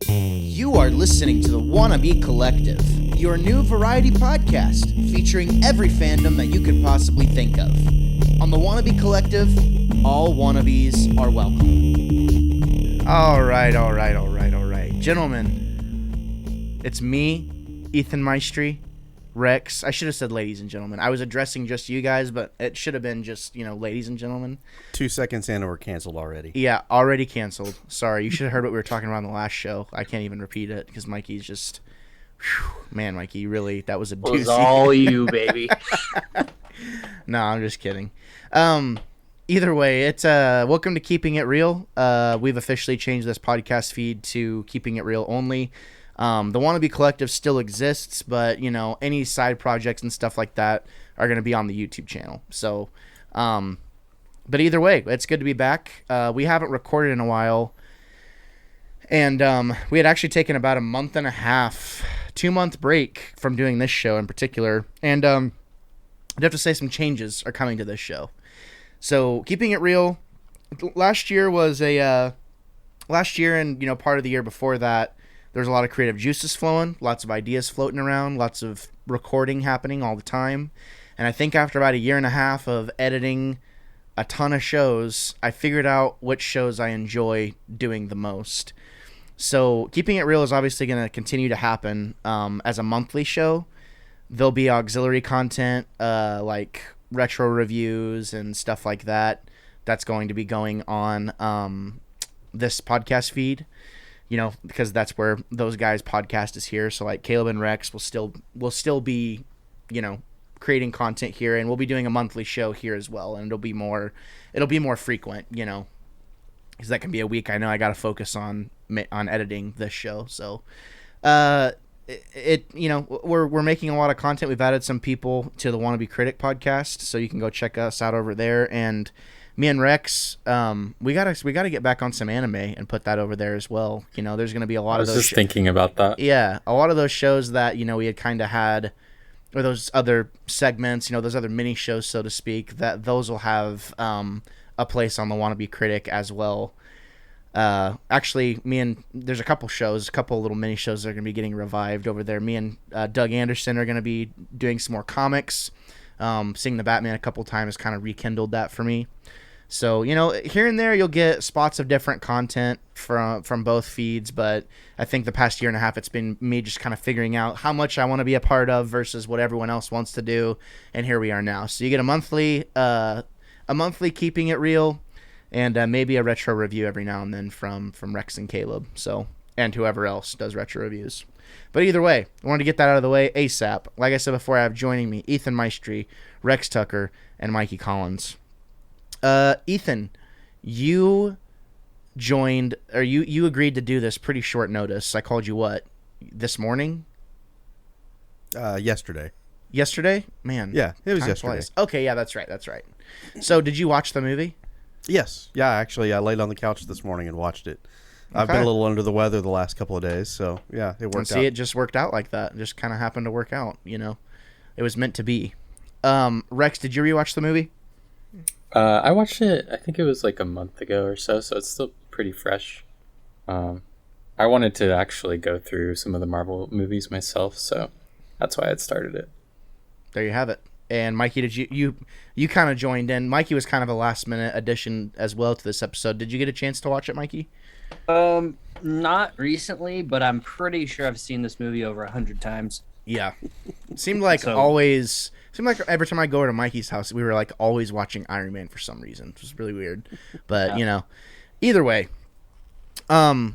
You are listening to the Wannabe Collective, your new variety podcast featuring every fandom that you could possibly think of. On the Wannabe Collective, all wannabes are welcome. All right. Gentlemen, it's me, Ethan Maestri, Rex. I should have said ladies and gentlemen. I was addressing just you guys, but it should have been just, ladies and gentlemen. 2 seconds in and we're canceled already. Yeah, already canceled. Sorry, you should have heard what we were talking about on the last show. I can't even repeat it because Mikey's just... Man, Mikey, really, that was a doozy. It was all you, baby. No, I'm just kidding. Either way, it's welcome to Keeping It Real. We've officially changed this podcast feed to Keeping It Real only. The Wannabe Collective still exists, but, any side projects and stuff like that are going to be on the YouTube channel. So, but either way, it's good to be back. We haven't recorded in a while, and we had actually taken about a month and a half, 2-month break from doing this show in particular, and I'd have to say some changes are coming to this show. So, Keeping It Real, last year and, part of the year before that, there's a lot of creative juices flowing, lots of ideas floating around, lots of recording happening all the time. And I think after about a year and a half of editing a ton of shows, I figured out which shows I enjoy doing the most. So Keeping It Real is obviously going to continue to happen as a monthly show. There'll be auxiliary content like retro reviews and stuff like that. That's going to be going on this podcast feed. Because that's where those guys' podcast is here. So like Caleb and Rex will still be, creating content here, and we'll be doing a monthly show here as well. And it'll be more frequent, because that can be a week. I know I got to focus on editing this show. So, we're making a lot of content. We've added some people to the Wannabe Critic podcast, so you can go check us out over there. And me and Rex, we gotta get back on some anime and put that over there as well. There's gonna be a lot of those. I was just thinking about that. Yeah, a lot of those shows that we had kind of had, or those other segments, those other mini shows, so to speak. That those will have a place on the Wannabe Critic as well. Actually, there's a couple little mini shows that are gonna be getting revived over there. Me and Doug Anderson are gonna be doing some more comics. Seeing the Batman a couple times kind of rekindled that for me. So, here and there you'll get spots of different content from both feeds, but I think the past year and a half it's been me just kind of figuring out how much I want to be a part of versus what everyone else wants to do, and here we are now. So you get a monthly Keeping It Real, and maybe a retro review every now and then from Rex and Caleb, so, and whoever else does retro reviews. But either way, I wanted to get that out of the way ASAP. Like I said before, I have joining me Ethan Maestri, Rex Tucker, and Mikey Collins. Ethan, you joined, or you agreed to do this pretty short notice. I called you this morning? Yesterday. Yesterday? Man. Yeah, it was yesterday. Flies. Okay, yeah, that's right. So did you watch the movie? Yes. Yeah, actually, I laid on the couch this morning and watched it. Okay. I've been a little under the weather the last couple of days, so yeah, it worked out. It just worked out like that. It just kind of happened to work out, It was meant to be. Rex, did you rewatch the movie? I watched it, I think it was like a month ago or so it's still pretty fresh. I wanted to actually go through some of the Marvel movies myself, so that's why I had started it. There you have it. And Mikey, did you kind of joined in? Mikey was kind of a last-minute addition as well to this episode. Did you get a chance to watch it, Mikey? Not recently, but I'm pretty sure I've seen this movie over 100 times. Yeah. Seemed like every time I go over to Mikey's house, we were like always watching Iron Man for some reason. It was really weird. But, either way, I'll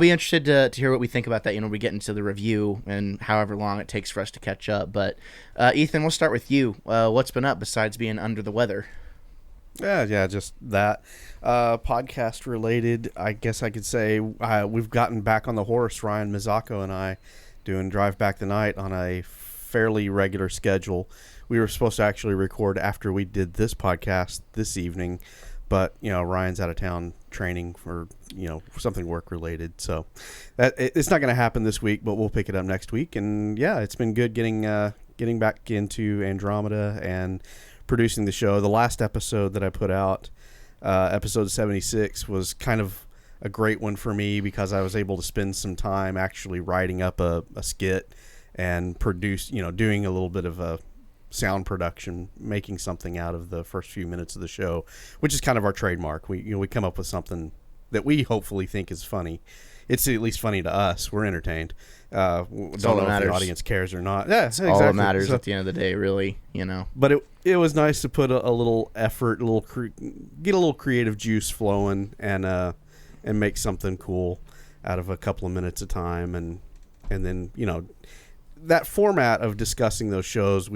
be interested to hear what we think about that, we get into the review and however long it takes for us to catch up. But, Ethan, we'll start with you. What's been up besides being under the weather? Yeah, just that. Podcast related, I guess I could say we've gotten back on the horse, Ryan Mizako and I, doing Drive Back the Night on a fairly regular schedule. We were supposed to actually record after we did this podcast this evening, but Ryan's out of town training for something work related, so that it's not going to happen this week, but we'll pick it up next week. And yeah, it's been good getting back into Andromeda and producing the show. The last episode that I put out, episode 76, was kind of a great one for me because I was able to spend some time actually writing up a skit and doing a little bit of a sound production, making something out of the first few minutes of the show, which is kind of our trademark. We come up with something that we hopefully think is funny. It's at least funny to us. We're entertained. Don't know if the audience cares or not. Yeah, exactly. All that matters at the end of the day, really. But it was nice to put a little effort, get a little creative juice flowing, and make something cool out of a couple of minutes of time, and then that format of discussing those shows.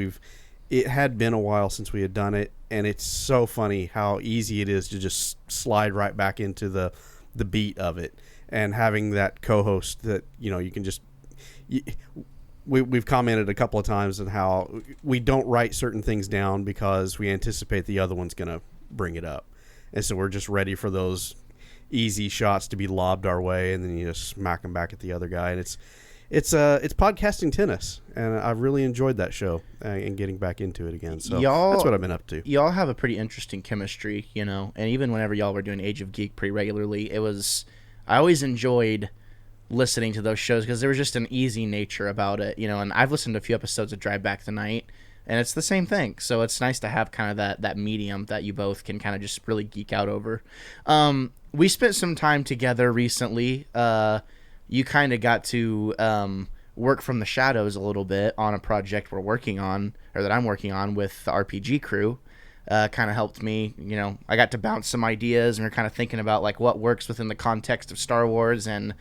It had been a while since we had done it, and it's so funny how easy it is to just slide right back into the beat of it. And having that co-host that you can just we've commented a couple of times on how we don't write certain things down because we anticipate the other one's gonna bring it up, and so we're just ready for those easy shots to be lobbed our way, and then you just smack them back at the other guy. And it's podcasting tennis, and I've really enjoyed that show and getting back into it again. So that's what I've been up to. Y'all have a pretty interesting chemistry, and even whenever y'all were doing Age of Geek pretty regularly, I always enjoyed listening to those shows because there was just an easy nature about it, and I've listened to a few episodes of Drive Back the Night, and it's the same thing. So it's nice to have kind of that medium that you both can kind of just really geek out over. We spent some time together recently. You kind of got to work from the shadows a little bit on a project we're working on, or that I'm working on with the RPG crew. Kind of helped me, I got to bounce some ideas, and we're kind of thinking about like what works within the context of Star Wars. And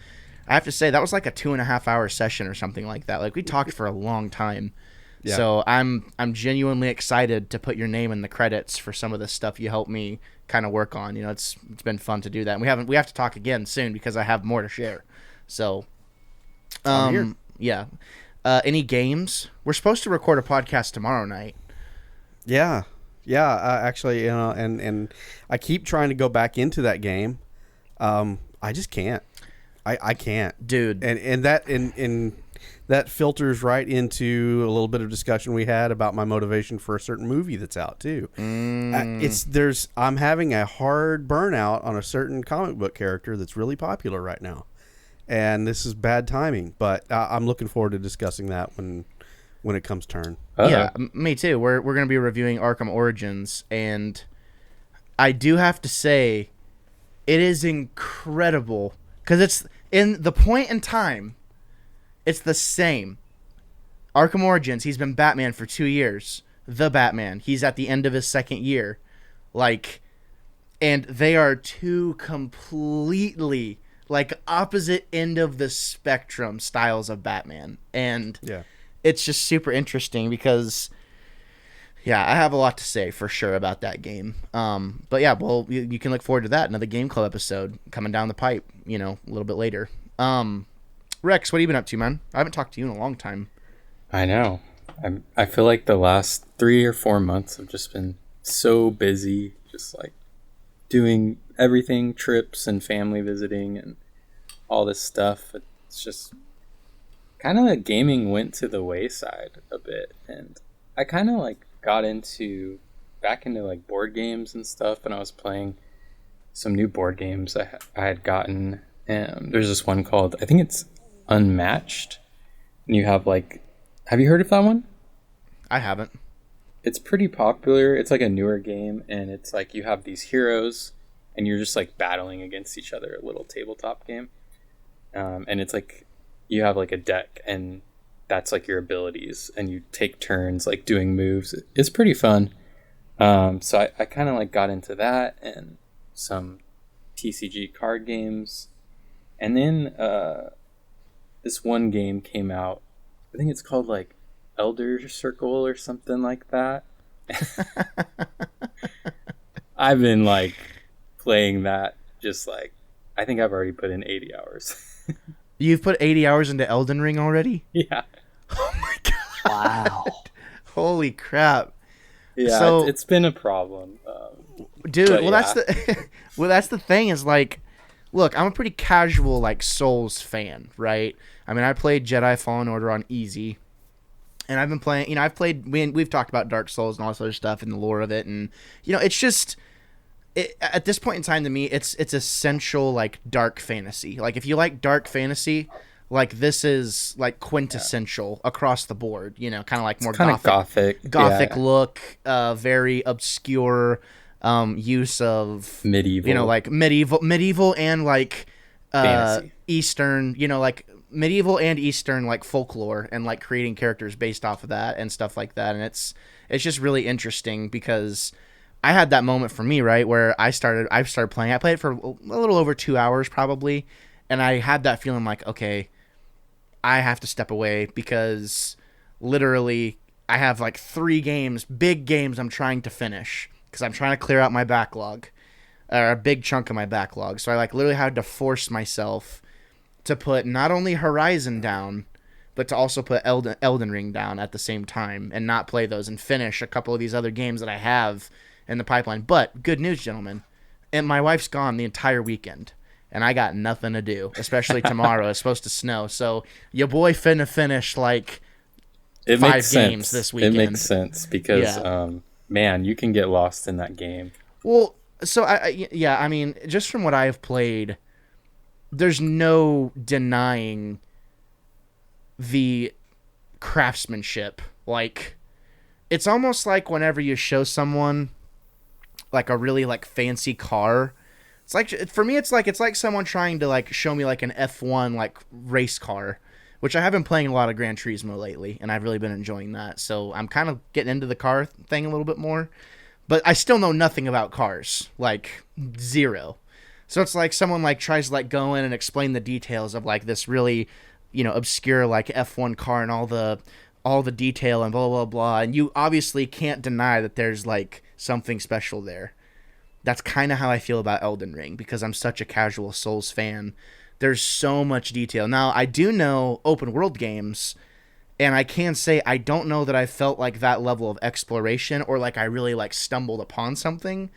I have to say that was like a 2.5 hour session or something like that. Like we talked for a long time. Yeah. So I'm genuinely excited to put your name in the credits for some of the stuff you helped me kind of work on. It's been fun to do that. And we have to talk again soon because I have more to share. So, yeah. Any games? We're supposed to record a podcast tomorrow night. Yeah. Actually, and I keep trying to go back into that game. I just can't. I can't, dude. And that filters right into a little bit of discussion we had about my motivation for a certain movie that's out too. I'm having a hard burnout on a certain comic book character that's really popular right now, and this is bad timing. But I'm looking forward to discussing that when it comes turn. Yeah, me too. We're going to be reviewing Arkham Origins, and I do have to say it is incredible because it's in the point in time, it's the same. Arkham Origins, he's been Batman for 2 years. The Batman, he's at the end of his second year. And they are two completely opposite end of the spectrum styles of Batman. And yeah. It's just super interesting because, I have a lot to say for sure about that game. But yeah, well, you can look forward to that. Another Game Club episode coming down the pipe, a little bit later. Rex, what have you been up to, man? I haven't talked to you in a long time. I know. I feel like the last 3 or 4 months have just been so busy, just doing everything, trips and family visiting and all this stuff. It's just kind of like gaming went to the wayside a bit, and I kind of got back into board games and stuff, and I was playing some new board games I had gotten. There's this one called, I think it's Unmatched, and you have have you heard of that one? I haven't. It's pretty popular. It's a newer game, and it's you have these heroes and you're just battling against each other, a little tabletop game. And it's you have a deck, and that's your abilities, and you take turns doing moves. It's pretty fun. So I kind of got into that and some TCG card games, and then this one game came out. I think it's called Elder Circle or something like that. I've been playing that just I think I've already put in 80 hours. You've put 80 hours into Elden Ring already? Yeah. Oh my god. Wow. Holy crap. Yeah, so, it's been a problem. Dude, that's the thing is look, I'm a pretty casual Souls fan, right? I mean, I played Jedi Fallen Order on easy. And I've been playing, we've talked about Dark Souls and all this other stuff and the lore of it, and it's just at this point in time, to me, it's essential like dark fantasy. Like if you like dark fantasy, like this is like quintessential across the board. You know, kind of like more kind of gothic yeah. look, very obscure use of Medieval. You know, like medieval and like Fantasy. Eastern. You know, like medieval and Eastern like folklore and like creating characters based off of that and stuff like that. And it's just really interesting because I had that moment for me, right, where I started playing. I played it for a little over 2 hours probably, and I had that feeling like, okay, I have to step away because literally I have like 3 games, big games I'm trying to finish because I'm trying to clear out my backlog, or a big chunk of my backlog. So I like literally had to force myself to put not only Horizon down, but to also put Elden Ring down at the same time and not play those and finish a couple of these other games that I have in the pipeline. But good news, gentlemen, and my wife's gone the entire weekend, and I got nothing to do, especially tomorrow. It's supposed to snow, so your boy finna finish like It 5 makes games sense. this weekend. It makes sense because, man, you can get lost in that game. Well, so I mean, just from what I've played, there's no denying the craftsmanship. Like, it's almost like whenever you show someone like a really like fancy car, it's like, for me it's like someone trying to like show me like an F1 like race car, which I have been playing a lot of Gran Turismo lately, and I've really been enjoying that. So I'm kind of getting into the car thing a little bit more, but I still know nothing about cars, like zero. So it's like someone like tries to like go in and explain the details of like this really, you know, obscure like F1 car and all the detail and blah blah blah, and you obviously can't deny that there's like something special there. That's kind of how I feel about Elden Ring because I'm such a casual Souls fan. There's so much detail. Now, I do know open world games, and I can say I don't know that I felt like that level of exploration or like I really like stumbled upon something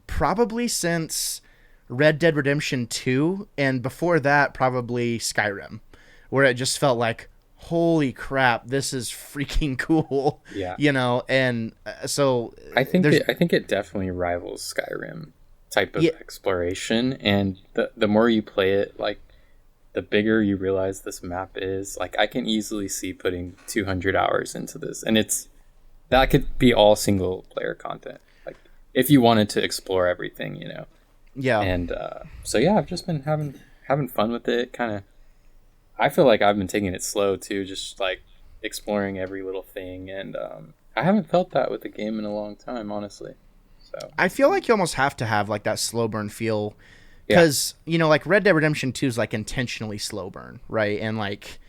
probably since Red Dead Redemption 2, and before that probably Skyrim, where it just felt like, holy crap, this is freaking cool. Yeah. You know, and so I think it definitely rivals Skyrim type of exploration, and the more you play it, like the bigger you realize this map is. Like I can easily see putting 200 hours into this, and that could be all single player content. Like if you wanted to explore everything, you know. Yeah. And so yeah, I've just been having fun with it. Kind of, I feel like I've been taking it slow too, just like exploring every little thing, and I haven't felt that with the game in a long time, honestly. So I feel like you almost have to have like that slow burn feel, because you know, like Red Dead Redemption 2 is like intentionally slow burn, right? And like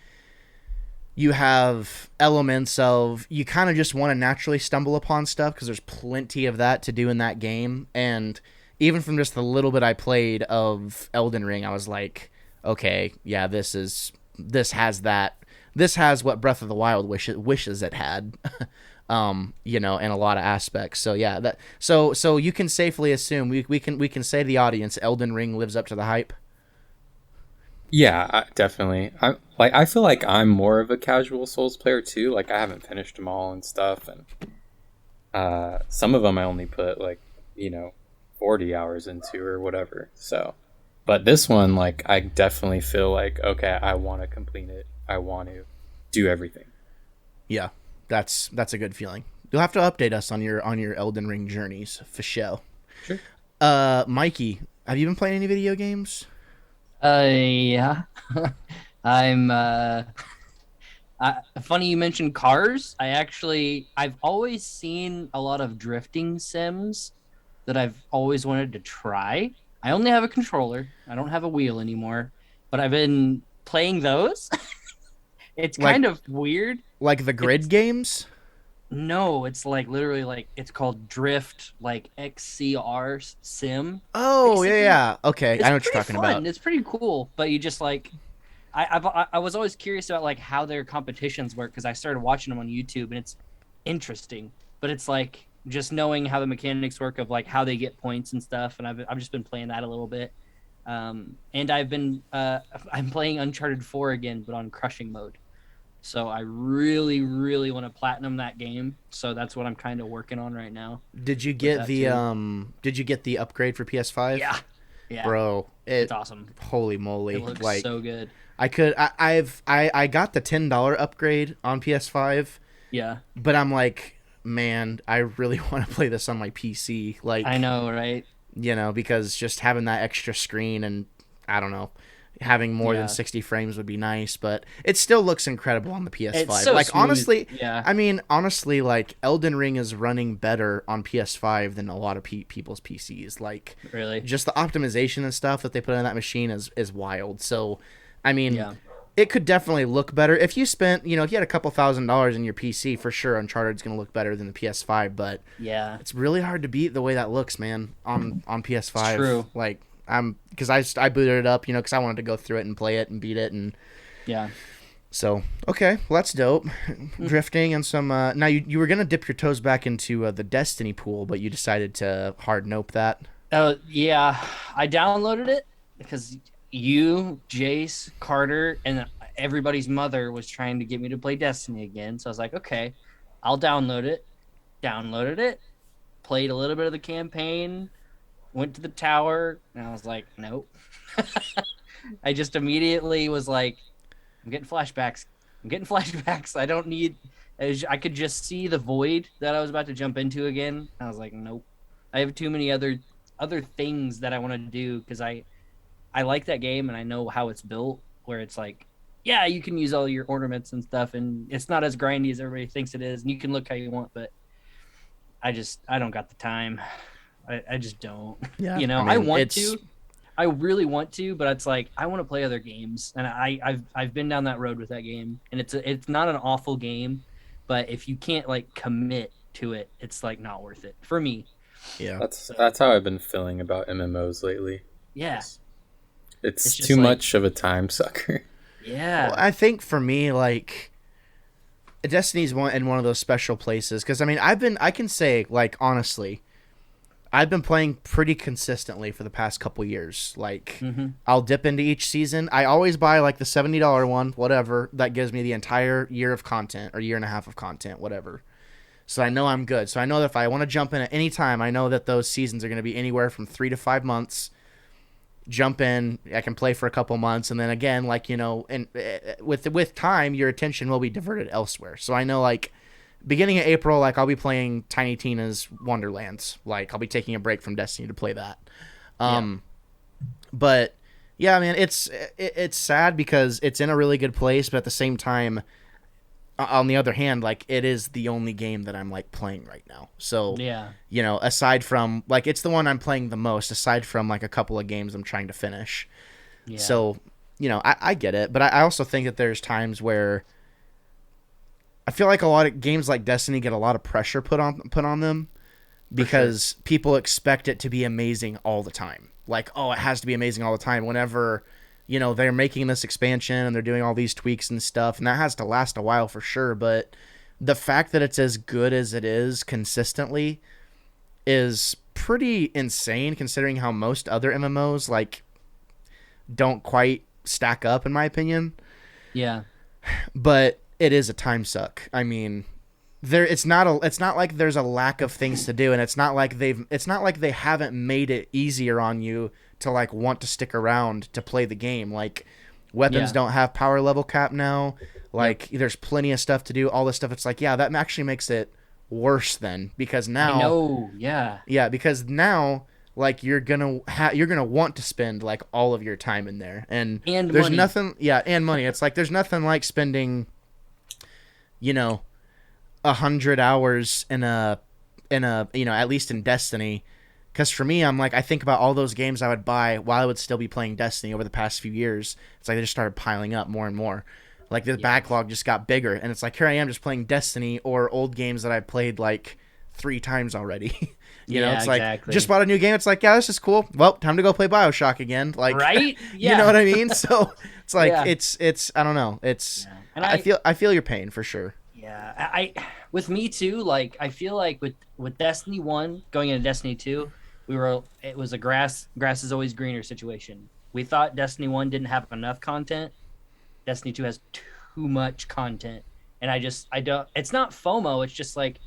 you have elements of you kind of just want to naturally stumble upon stuff because there's plenty of that to do in that game. And even from just the little bit I played of Elden Ring, I was like, okay, yeah, this has what Breath of the Wild wishes it had. You know, in a lot of aspects. So yeah, so you can safely assume we can say to the audience, Elden Ring lives up to the hype. yeah, definitely. I feel like I'm more of a casual Souls player too. Like I haven't finished them all and stuff, and some of them I only put like 40 hours into or whatever. So, but this one, like I definitely feel like, okay, I want to complete it. I want to do everything. Yeah. That's a good feeling. You'll have to update us on your Elden Ring journeys for sure. Sure. Mikey, have you been playing any video games? Yeah. I'm funny you mentioned cars. I've always seen a lot of drifting sims that I've always wanted to try. I only have a controller. I don't have a wheel anymore, but I've been playing those. It's kind of weird. Like the grid games? No, it's like literally like it's called Drift, like XCR sim. Oh, basically. yeah. Okay, It's I know what you're pretty talking fun. about. It's pretty cool, but you just like, I was always curious about like how their competitions work because I started watching them on YouTube and it's interesting, but it's like just knowing how the mechanics work of like how they get points and stuff, and I've just been playing that a little bit, and I'm playing Uncharted 4 again, but on crushing mode. So I really, really want to platinum that game. So that's what I'm kind of working on right now. Did you get the upgrade for PS5? Yeah. Yeah. Bro, It's awesome. Holy moly. It looks like so good. I got the $10 upgrade on PS5. Yeah. But I'm like, man, I really want to play this on my PC. Like, I know, right? You know, because just having that extra screen and I don't know, having more than 60 frames would be nice, but it still looks incredible on the PS5. It's so like smooth. honestly, Yeah. I mean, honestly, like Elden Ring is running better on PS5 than a lot of people's PCs. Like, really, just the optimization and stuff that they put in that machine is wild. So, I mean, yeah. It could definitely look better if you spent, if you had a couple $1,000s in your PC, for sure Uncharted's going to look better than the PS5, but yeah, it's really hard to beat the way that looks, man, on PS5. It's true. Like, because I booted it up, because I wanted to go through it and play it and beat it, and yeah. So, okay, well, that's dope. Drifting and some now you were going to dip your toes back into the Destiny pool, but you decided to hard nope that. Yeah, I downloaded it because you, Jace, Carter, and everybody's mother was trying to get me to play Destiny again. So I was like, okay, I'll download it. Downloaded it, played a little bit of the campaign, went to the tower, and I was like, nope. I just immediately was like, I'm getting flashbacks. I don't need. I could just see the void that I was about to jump into again. I was like, nope. I have too many other things that I want to do because I like that game and I know how it's built. Where it's like, yeah, you can use all your ornaments and stuff, and it's not as grindy as everybody thinks it is, and you can look how you want. But I don't got the time. I just don't. Yeah, I really want to, but it's like I want to play other games, and I've been down that road with that game, and it's not an awful game, but if you can't like commit to it, it's like not worth it for me. Yeah, that's how I've been feeling about MMOs lately. Yeah, it's too much of a time sucker. Yeah, well, I think for me, like, Destiny's in one of those special places because I mean I can say, like, honestly, I've been playing pretty consistently for the past couple years. Like, I'll dip into each season. I always buy, like, the $70 one, whatever. That gives me the entire year of content or year and a half of content, whatever. So I know I'm good. So I know that if I want to jump in at any time, I know that those seasons are going to be anywhere from 3 to 5 months. Jump in, I can play for a couple months, and then again, like, and with time, your attention will be diverted elsewhere. So I know, like, beginning of April, like, I'll be playing Tiny Tina's Wonderlands. Like, I'll be taking a break from Destiny to play that. But yeah, I mean, it's sad because it's in a really good place, but at the same time, on the other hand, like, it is the only game that I'm, like, playing right now. So yeah, aside from, like, it's the one I'm playing the most, aside from, like, a couple of games I'm trying to finish. Yeah. So, I get it, but I also think that there's times where I feel like a lot of games like Destiny get a lot of pressure put on them because people expect it to be amazing all the time. Like, oh, it has to be amazing all the time whenever, they're making this expansion and they're doing all these tweaks and stuff, and that has to last a while for sure. But the fact that it's as good as it is consistently is pretty insane considering how most other MMOs, like, don't quite stack up, in my opinion. Yeah. But it is a time suck. I mean, it's not like there's a lack of things to do, and it's not like they haven't made it easier on you to, like, want to stick around to play the game. Like, weapons don't have power level cap now. Like, there's plenty of stuff to do, all this stuff. It's like, yeah, that actually makes it worse then, because now I know, yeah, because now, like, you're gonna want to spend, like, all of your time in there, and there's money. nothing, and money. It's like there's nothing like spending 100 hours in a at least in Destiny, because for me, I'm like, I think about all those games I would buy while I would still be playing Destiny over the past few years. It's like they just started piling up more and more. Like, the backlog just got bigger, and it's like, here I am just playing Destiny or old games that I've played like 3 times already. It's like, exactly. Just bought a new game. It's like, yeah, this is cool. Well, time to go play BioShock again. Like, right? Yeah. You know what I mean? So it's like, it's I don't know. It's and I feel your pain for sure. Yeah, I with me too. Like, I feel like with Destiny 1 going into Destiny 2, it was a grass is always greener situation. We thought Destiny 1 didn't have enough content. Destiny 2 has too much content, and I don't. It's not FOMO. It's just like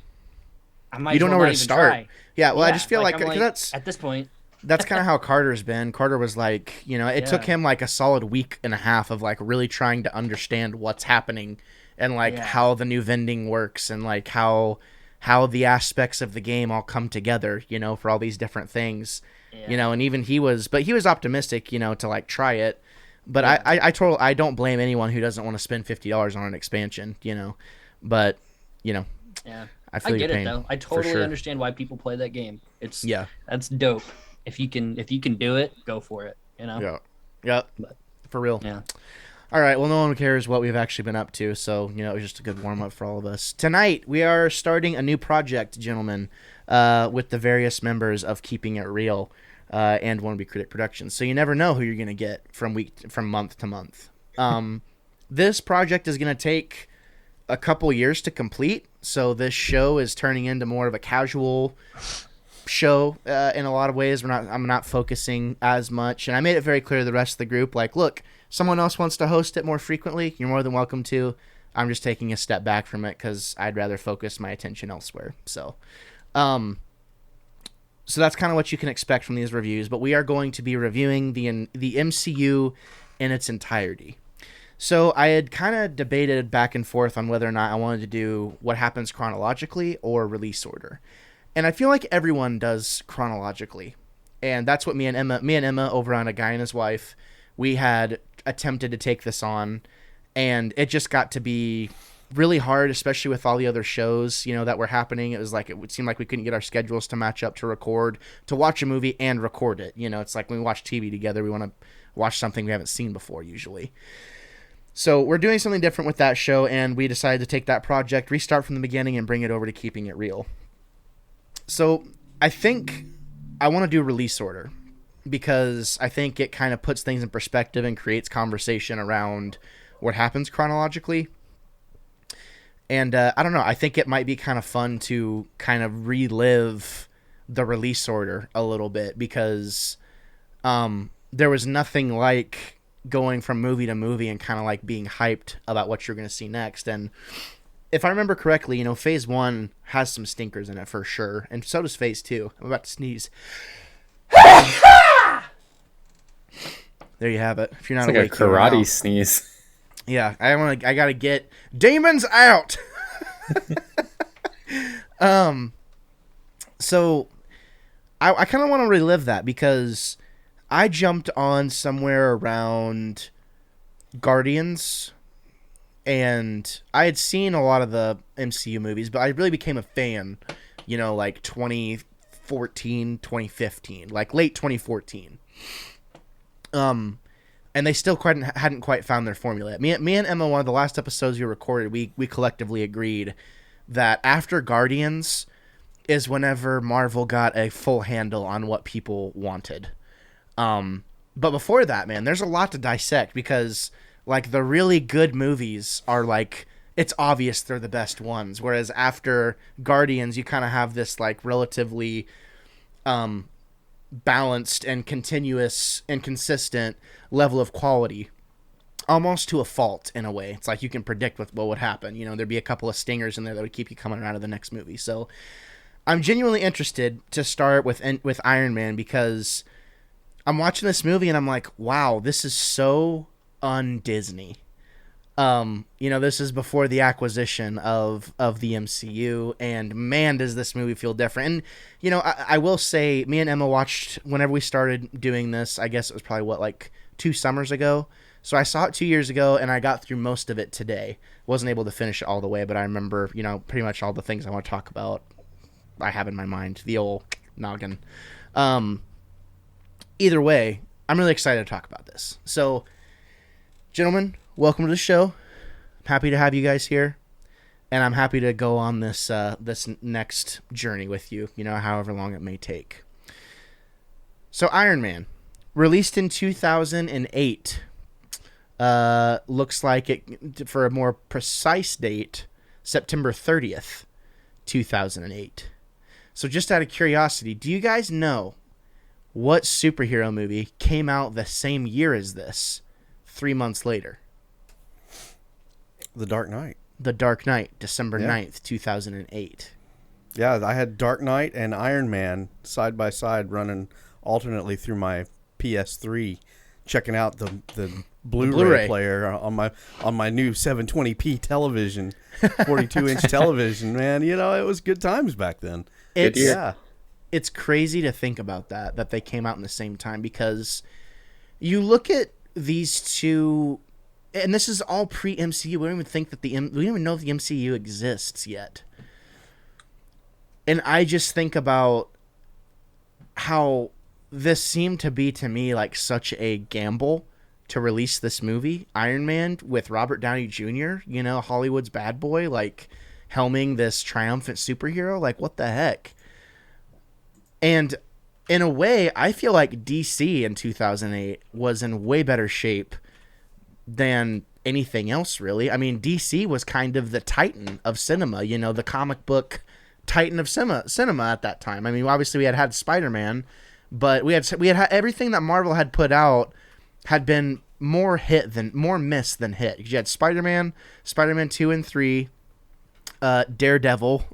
I might. You don't know where to even start. Try. Yeah, well, I Yeah, just feel like, I'm because that's at this point. that's kind of how Carter's been. Carter was like, you know, it took Yeah. him like a solid week and a half of like really trying to understand what's happening and like Yeah. how the new vending works and like how the aspects of the game all come together, you know, for all these different things. Yeah. You know, and even he was optimistic, you know, to like try it. But Yeah. I don't blame anyone who doesn't want to spend $50 on an expansion, you know. But, you know, Yeah. I feel I your get pain, it though. I for totally sure. understand why people play that game. It's Yeah. that's dope. If you can do it, go for it. You know. Yeah. Yeah. But- For real. Yeah. All right. Well, no one cares what we've actually been up to, so you know it was just a good warm up for all of us. Tonight we are starting a new project, gentlemen, with the various members of Keeping It Real and Wannabe Critic Productions. So you never know who you're gonna get from month to month. This project is gonna take a couple years to complete. So this show is turning into more of a casual show in a lot of ways. I'm not focusing as much, and I made it very clear to the rest of the group, like, look, someone else wants to host it more frequently, you're more than welcome to. I'm just taking a step back from it because I'd rather focus my attention elsewhere. So that's kind of what you can expect from these reviews, but we are going to be reviewing the MCU in its entirety. So I had kind of debated back and forth on whether or not I wanted to do what happens chronologically or release order. And I feel like everyone does chronologically. And that's what me and Emma over on A Guy and His Wife, we had attempted to take this on. And it just got to be really hard, especially with all the other shows, you know, that were happening. It was like, it would seem like we couldn't get our schedules to match up to watch a movie and record it. You know, it's like when we watch TV together, we want to watch something we haven't seen before usually. So we're doing something different with that show, and we decided to take that project, restart from the beginning, and bring it over to Keeping It Real. So I think I want to do release order because I think it kind of puts things in perspective and creates conversation around what happens chronologically. And I don't know, I think it might be kind of fun to kind of relive the release order a little bit because there was nothing like going from movie to movie and kind of like being hyped about what you're going to see next. And if I remember correctly, you know, Phase 1 has some stinkers in it for sure, and so does Phase 2. I'm about to sneeze. There you have it. If you're not It's like a awake, karate sneeze. yeah, I gotta get demons out. So I kind of want to relive that because I jumped on somewhere around Guardians. And I had seen a lot of the MCU movies, but I really became a fan, you know, like 2014, 2015, like late 2014. And they still hadn't quite found their formula yet. Me and Emma, one of the last episodes we recorded, we collectively agreed that after Guardians is whenever Marvel got a full handle on what people wanted. But before that, man, there's a lot to dissect because like the really good movies are like, it's obvious they're the best ones. Whereas after Guardians, you kind of have this like relatively balanced and continuous and consistent level of quality, almost to a fault in a way. It's like you can predict what would happen. You know, there'd be a couple of stingers in there that would keep you coming out of the next movie. So I'm genuinely interested to start with Iron Man because I'm watching this movie and I'm like, wow, this is so un-Disney. You know, this is before the acquisition of the MCU, and man, does this movie feel different. And, you know, I will say, me and Emma watched, whenever we started doing this, I guess it was probably, like 2 summers ago? So I saw it 2 years ago, and I got through most of it today. Wasn't able to finish it all the way, but I remember, you know, pretty much all the things I want to talk about I have in my mind. The old noggin. Either way, I'm really excited to talk about this. So, gentlemen, welcome to the show. I'm happy to have you guys here, and I'm happy to go on this this next journey with you, you know, however long it may take. So Iron Man, released in 2008, looks like it, for a more precise date, September 30th, 2008. So just out of curiosity, do you guys know what superhero movie came out the same year as this, 3 months later? The Dark Knight. The Dark Knight, December Yeah. 9th, 2008. Yeah, I had Dark Knight and Iron Man side by side running alternately through my PS3, checking out the Blu-ray, Blu-ray player on my new 720p television, 42-inch television. Man, you know, it was good times back then. It's, Yeah. it's crazy to think about that they came out in the same time, because you look at these two, and this is all pre-MCU. We don't even think that we don't even know if the MCU exists yet. And I just think about how this seemed to be, to me, like such a gamble to release this movie, Iron Man, with Robert Downey Jr., you know, Hollywood's bad boy, like helming this triumphant superhero. Like, what the heck? And in a way, I feel like DC in 2008 was in way better shape than anything else, really. I mean, DC was kind of the titan of cinema, you know, the comic book titan of cinema at that time. I mean, obviously we had Spider-Man, but we had everything that Marvel had put out had been more miss than hit. You had Spider-Man 2 and 3, Daredevil,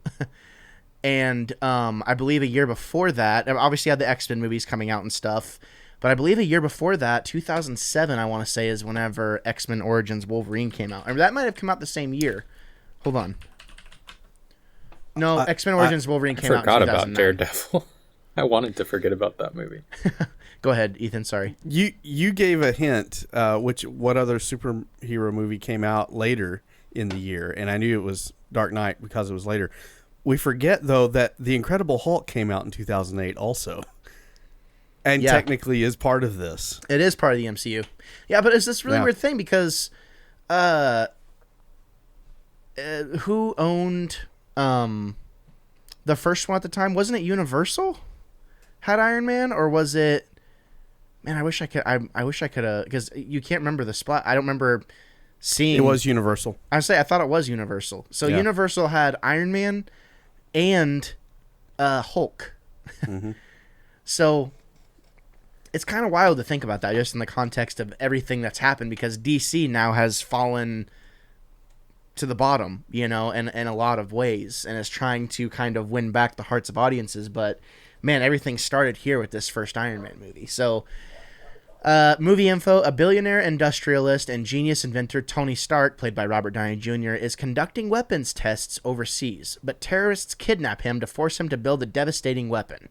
and I believe a year before that, obviously you had the X-Men movies coming out and stuff, but I believe a year before that, 2007, I want to say, is whenever X-Men Origins Wolverine came out. And that might have come out the same year. Hold on. No, X-Men Origins Wolverine came out in 2009. Forgot about Daredevil. I wanted to forget about that movie. Go ahead, Ethan. Sorry. You gave a hint. What other superhero movie came out later in the year? And I knew it was Dark Knight because it was later. We forget, though, that The Incredible Hulk came out in 2008 also. And technically is part of this. It is part of the MCU. Yeah, but it's this really weird thing because who owned the first one at the time? Wasn't it Universal had Iron Man, or was it? Man, I wish I could because you can't remember the spot. I don't remember seeing. It was Universal. I thought it was Universal. So Universal had Iron Man and Hulk. Mm-hmm. So it's kind of wild to think about that, just in the context of everything that's happened, because DC now has fallen to the bottom, you know, in a lot of ways, and is trying to kind of win back the hearts of audiences. But man, everything started here with this first Iron Man movie. So movie info: a billionaire industrialist and genius inventor, Tony Stark, played by Robert Downey Jr., is conducting weapons tests overseas, but terrorists kidnap him to force him to build a devastating weapon.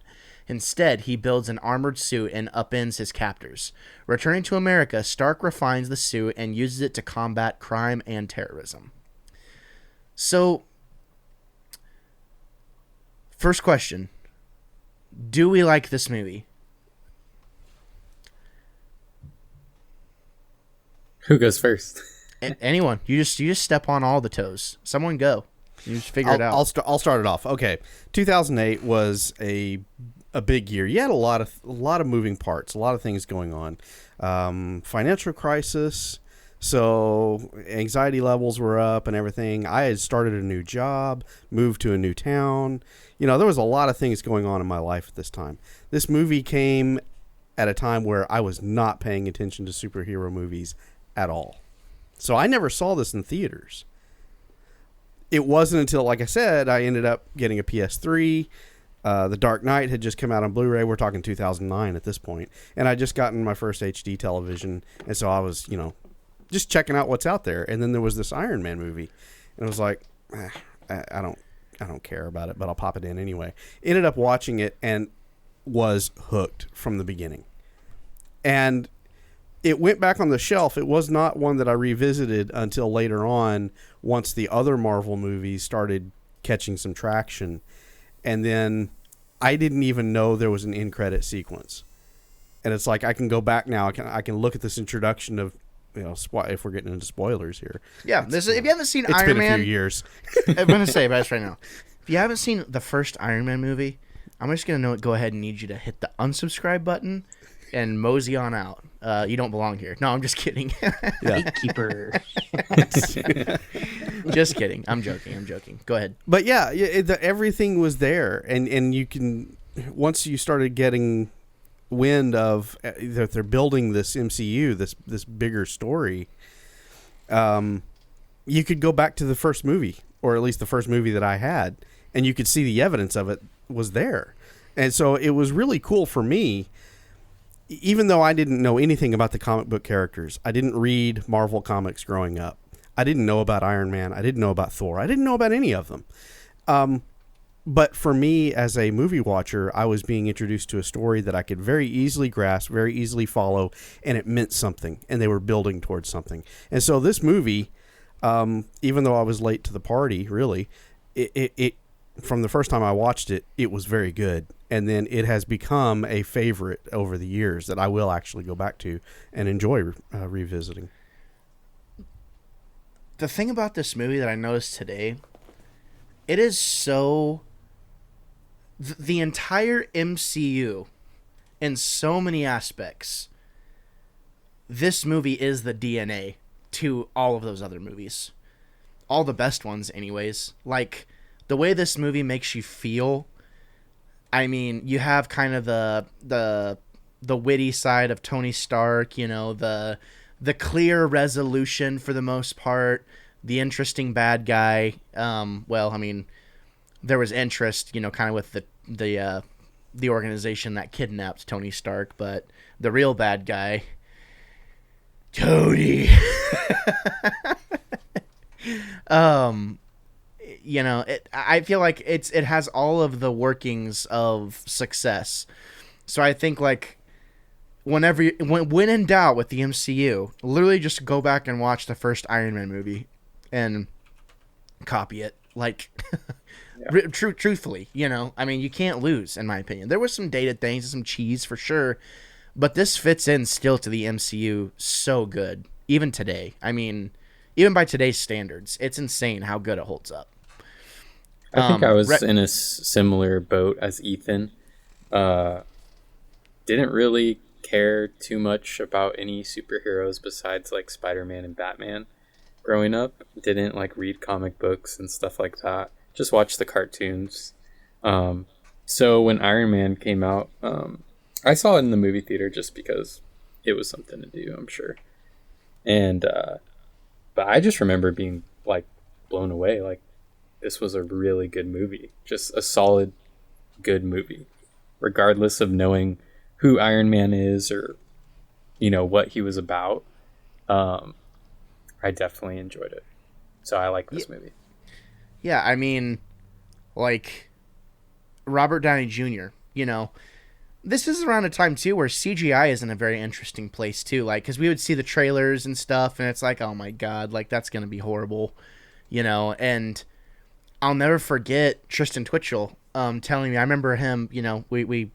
Instead, he builds an armored suit and upends his captors. Returning to America, Stark refines the suit and uses it to combat crime and terrorism. So, first question: do we like this movie? Who goes first? Anyone. You just step on all the toes. Someone go. You just figure it out. I'll start it off. Okay, 2008 was a big year. You had a lot of moving parts, a lot of things going on. Financial crisis, so anxiety levels were up and everything. I had started a new job, moved to a new town. You know, there was a lot of things going on in my life at this time. This movie came at a time where I was not paying attention to superhero movies at all. So I never saw this in theaters. It wasn't until, like I said, I ended up getting a PS3. The Dark Knight had just come out on Blu-ray. We're talking 2009 at this point. And I just gotten my first HD television. And so I was, you know, just checking out what's out there. And then there was this Iron Man movie. And I was like, I don't care about it, but I'll pop it in anyway. Ended up watching it and was hooked from the beginning. And it went back on the shelf. It was not one that I revisited until later on, once the other Marvel movies started catching some traction. And then I didn't even know there was an end credit sequence. And it's like, I can go back now. I can look at this introduction of, you know, if we're getting into spoilers here. Yeah, if you haven't seen Iron Man, it's been a few years. I'm gonna say this right now. If you haven't seen the first Iron Man movie, I'm just gonna go ahead and need you to hit the unsubscribe button and mosey on out. You don't belong here. No, I'm just kidding. Gatekeeper. Just kidding. I'm joking. Go ahead. But yeah, everything was there, and you can, once you started getting wind of that they're building this MCU, this bigger story, you could go back to the first movie, or at least the first movie that I had, and you could see the evidence of it was there. And so it was really cool for me, even though I didn't know anything about the comic book characters. I didn't read Marvel comics growing up. I didn't know about Iron Man. I didn't know about Thor. I didn't know about any of them. But for me, as a movie watcher, I was being introduced to a story that I could very easily grasp, very easily follow, and it meant something, and they were building towards something. And so this movie, even though I was late to the party, really, it from the first time I watched it, it was very good. And then it has become a favorite over the years that I will actually go back to and enjoy revisiting. The thing about this movie that I noticed today, it is so... The entire MCU, in so many aspects, this movie is the DNA to all of those other movies. All the best ones, anyways. Like, the way this movie makes you feel, I mean, you have kind of the witty side of Tony Stark, you know, the clear resolution for the most part, the interesting bad guy. Well, I mean, there was interest, you know, kind of with the organization that kidnapped Tony Stark, but the real bad guy, Tony. You know, I feel like it has all of the workings of success. So I think, like, when in doubt with the MCU, literally just go back and watch the first Iron Man movie and copy it. Like, yeah. Truthfully, you know, I mean, you can't lose, in my opinion. There was some dated things and some cheese for sure, but this fits in still to the MCU so good, even today. I mean, even by today's standards, it's insane how good it holds up. I think I was in a similar boat as Ethan. Didn't really care too much about any superheroes besides like Spider-Man and Batman growing up. Didn't like read comic books and stuff like that. Just watched the cartoons. So when Iron Man came out, I saw it in the movie theater just because it was something to do, I'm sure. And but I just remember being like blown away. Like, this was a really good movie. Just a solid, good movie. Regardless of knowing who Iron Man is or, you know, what he was about. I definitely enjoyed it. So I like this movie. Yeah, I mean, like, Robert Downey Jr., you know, this is around a time, too, where CGI is in a very interesting place, too. Like, because we would see the trailers and stuff, and it's like, oh, my God, like, that's going to be horrible, you know, and I'll never forget Tristan Twitchell telling me, I remember him, you know, we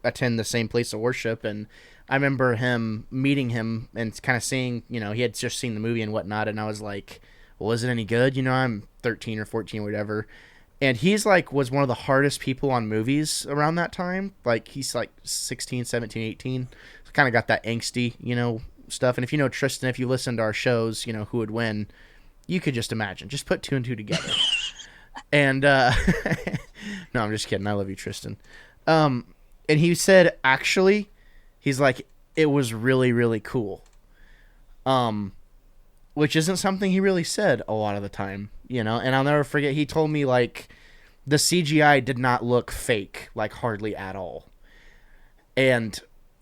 attend the same place of worship, and I remember him meeting him and kind of seeing, you know, he had just seen the movie and whatnot, and I was like, well, is it any good? You know, I'm 13 or 14 or whatever. And he's like, was one of the hardest people on movies around that time. Like, he's like 16, 17, 18. So kind of got that angsty, you know, stuff. And if you know Tristan, if you listen to our shows, you know, who would win, you could just imagine. Just put two and two together. And, no, I'm just kidding. I love you, Tristan. And he said, actually, he's like, it was really, really cool. Which isn't something he really said a lot of the time, you know? And I'll never forget, he told me, like, the CGI did not look fake, like, hardly at all. And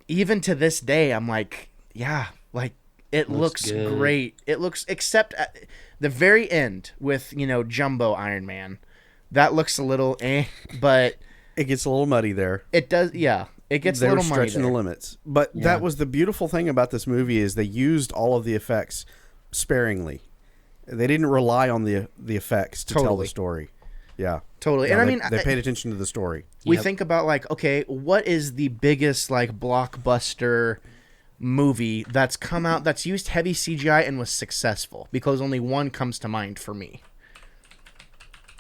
even to this day, I'm like, yeah, like, it looks great. It looks, except at the very end with, you know, Jumbo Iron Man. That looks a little but... It gets a little muddy there. It does, yeah. It gets a little muddy there. They're stretching the limits. But that was the beautiful thing about this movie is they used all of the effects sparingly. They didn't rely on the effects to tell the story. Yeah. Totally. No, and I mean, they paid attention to the story. We think about, like, okay, what is the biggest, like, blockbuster movie that's come out that's used heavy CGI and was successful? Because only one comes to mind for me.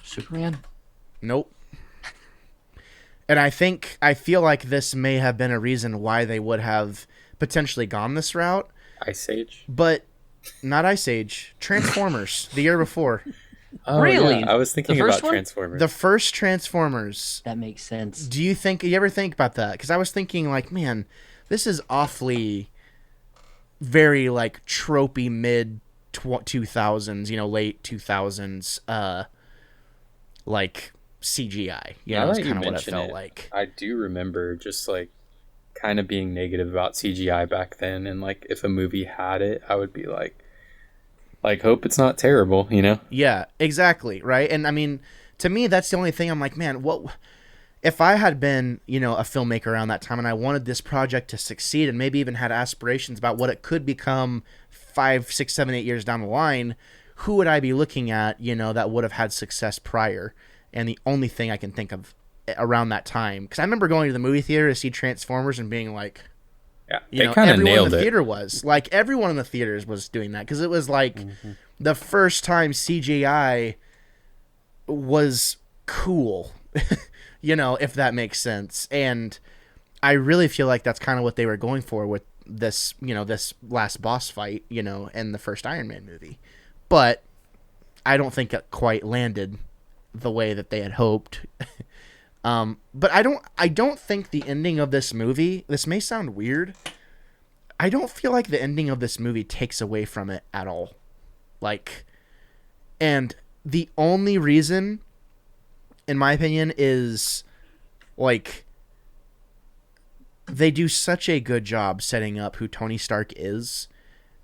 Superman? Nope. And I feel like this may have been a reason why they would have potentially gone this route. Ice Age? But not Ice Age. Transformers, the year before. Oh, really? Yeah. I was thinking about Transformers. The first Transformers. That makes sense. Do you ever think about that? Because I was thinking, like, man, this is awfully very, like, tropey mid 2000s, late 2000s, like CGI. Now It's that you kind of what it mention felt it, like. I do remember just like kind of being negative about CGI back then, and like if a movie had it, I would be like hope it's not terrible, Yeah, exactly, right? And I mean, to me, that's the only thing I'm like, man, what if I had been, a filmmaker around that time and I wanted this project to succeed and maybe even had aspirations about what it could become 5, 6, 7, 8 years down the line, who would I be looking at, that would have had success prior? And the only thing I can think of around that time, because I remember going to the movie theater to see Transformers and being like, yeah, they kind of nailed it. Everyone in the theaters was doing that because it was like the first time CGI was cool, if that makes sense. And I really feel like that's kind of what they were going for with this, this last boss fight, in the first Iron Man movie. But I don't think it quite landed the way that they had hoped. But I don't think the ending of this movie, this may sound weird, I don't feel like the ending of this movie takes away from it at all. And the only reason, in my opinion, is they do such a good job setting up who Tony Stark is.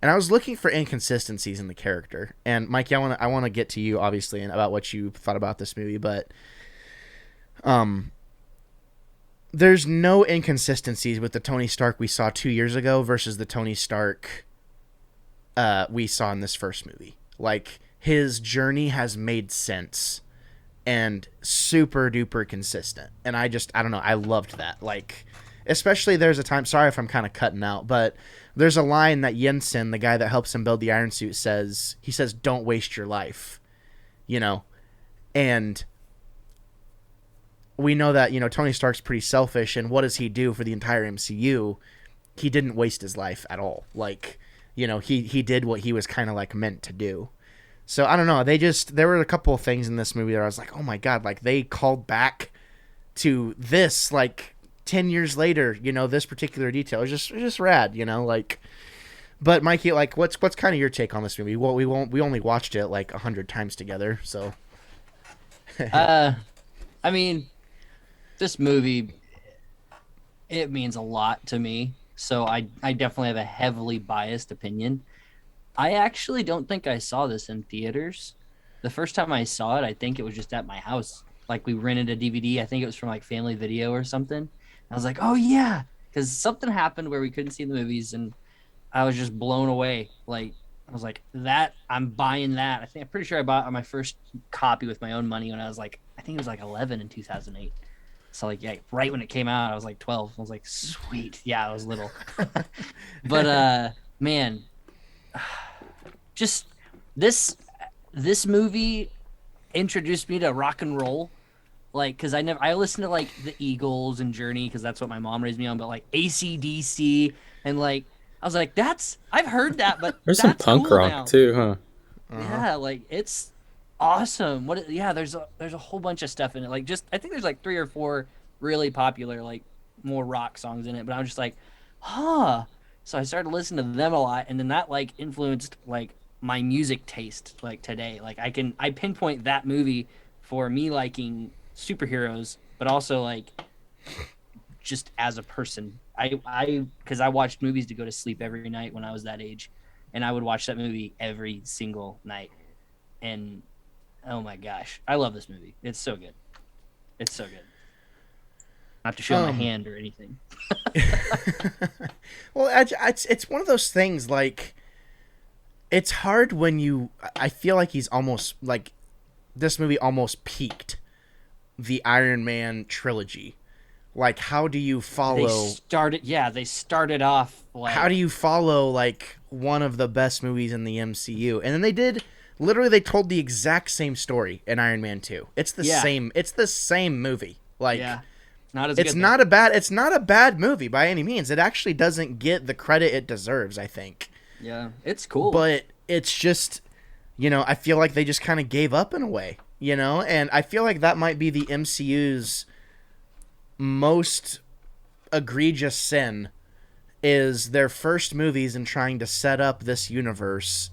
And I was looking for inconsistencies in the character. And Mikey, I want to get to you obviously and about what you thought about this movie, but there's no inconsistencies with the Tony Stark we saw 2 years ago versus the Tony Stark we saw in this first movie. His journey has made sense and super duper consistent. And I don't know, I loved that. Especially there's a time, sorry if I'm kind of cutting out, but there's a line that Jensen, the guy that helps him build the Iron Suit, says, don't waste your life, and we know that, Tony Stark's pretty selfish, and what does he do for the entire MCU? He didn't waste his life at all. He did what he was kind of meant to do. So I don't know. There were a couple of things in this movie that I was like, oh my God, they called back to this, 10 years later, this particular detail. It was just rad, but Mikey, what's kind of your take on this movie? Well, we only watched it 100 times together. So, I mean, this movie, it means a lot to me. So I definitely have a heavily biased opinion. I actually don't think I saw this in theaters. The first time I saw it, I think it was just at my house. We rented a DVD. I think it was from Family Video or something. I was like, oh yeah, because something happened where we couldn't see the movies, and I was just blown away. I was like, I'm buying that. I'm pretty sure I bought my first copy with my own money when I was I think it was 11 in 2008. So right when it came out, I was 12. I was like, sweet, yeah, I was little. But man, just this movie introduced me to rock and roll. Because I listened to the Eagles and Journey because that's what my mom raised me on, but AC/DC and I was like, I've heard that, but there's some punk cool rock now. too, huh? Yeah, it's awesome. There's a whole bunch of stuff in it. I think there's 3 or 4 really popular more rock songs in it, but I'm just huh. So I started listening to them a lot, and then that influenced my music taste today. I pinpoint that movie for me liking superheroes, but also just as a person. Because I watched movies to go to sleep every night when I was that age, and I would watch that movie every single night. And oh my gosh, I love this movie. It's so good. It's so good. Not to show my hand or anything. Well, it's one of those things. It's hard when I feel he's almost this movie almost peaked the Iron Man trilogy. How do you follow? They started off. How do you follow one of the best movies in the MCU? And then they told the exact same story in Iron Man 2. It's the same. It's the same movie. Not as it's good, not a bad. It's not a bad movie by any means. It actually doesn't get the credit it deserves, I think. Yeah, it's cool. But it's just, I feel they just kind of gave up in a way. And I feel that might be the MCU's most egregious sin is their first movies in trying to set up this universe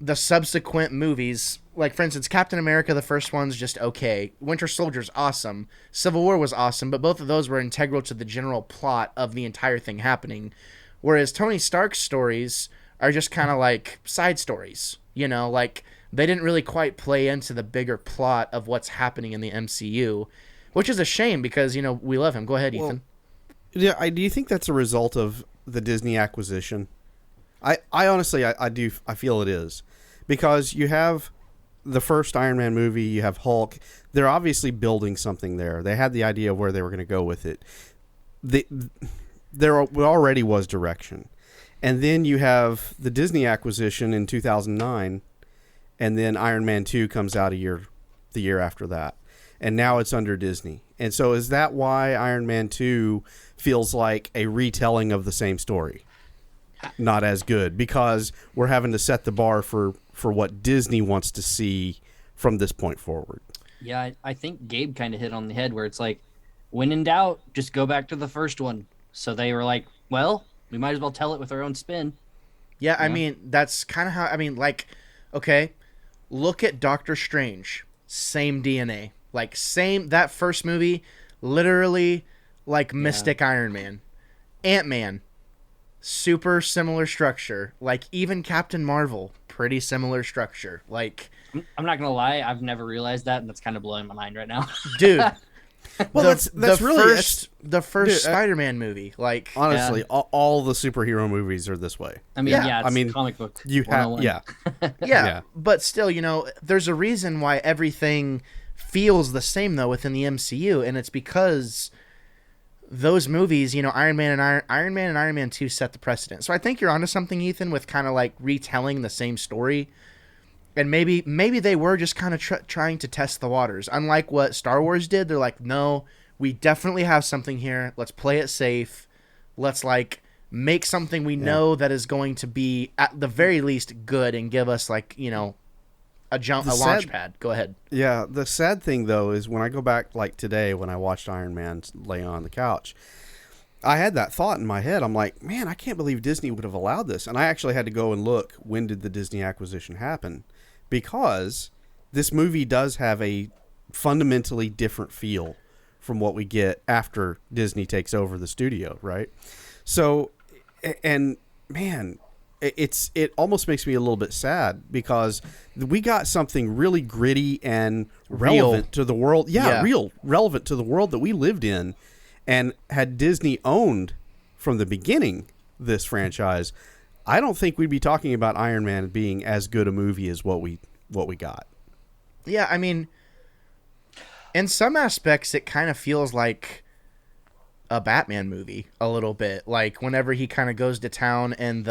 the subsequent movies, like for instance, Captain America, the first one's just okay. Winter Soldier's awesome. Civil War was awesome, but both of those were integral to the general plot of the entire thing happening. Whereas Tony Stark's stories are just kind of like side stories, like they didn't really quite play into the bigger plot of what's happening in the MCU, which is a shame because, we love him. Go ahead, Ethan. Yeah, do you think that's a result of the Disney acquisition? I honestly, I do. I feel it is. Because you have the first Iron Man movie, you have Hulk. They're obviously building something there. They had the idea of where they were going to go with it. There already was direction. And then you have the Disney acquisition in 2009, and then Iron Man 2 comes out the year after that. And now it's under Disney. And so is that why Iron Man 2 feels like a retelling of the same story? Not as good, because we're having to set the bar for what Disney wants to see from this point forward. Yeah, I think Gabe kind of hit on the head where it's like, when in doubt, just go back to the first one. So they were like, well, we might as well tell it with our own spin. Yeah, I mean, that's kind of how, okay, look at Doctor Strange. Same DNA. Like, that first movie, literally like Mystic Iron Man. Ant-Man, super similar structure. Like, even Captain Marvel, pretty similar structure. Like, I'm not gonna lie, I've never realized that, and that's kind of blowing my mind right now. Dude, well, that's really the first Spider-Man movie. Like, honestly, all the superhero movies are this way. I mean, it's comic book. You have, yeah, but still, there's a reason why everything feels the same though within the MCU, and it's because those movies, Iron Man and Iron Man 2 set the precedent. So I think you're onto something, Ethan, with kind of like retelling the same story. And maybe they were just kind of trying to test the waters. Unlike what Star Wars did, they're like, no, we definitely have something here. Let's play it safe. Let's like make something we know that is going to be at the very least good and give us like, a launch pad. Go ahead. Yeah, the sad thing though is when I go back like today when I watched Iron Man lay on the couch, I had that thought in my head. I'm like, man, I can't believe Disney would have allowed this. And I actually had to go and look, when did the Disney acquisition happen? Because this movie does have a fundamentally different feel from what we get after Disney takes over the studio, right? So, and man, it almost makes me a little bit sad because we got something really gritty and relevant to the world. Yeah, real relevant to the world that we lived in. And had Disney owned from the beginning this franchise, I don't think we'd be talking about Iron Man being as good a movie as what we got. Yeah, I mean, in some aspects, it kind of feels like a Batman movie a little bit. Like whenever he kind of goes to town and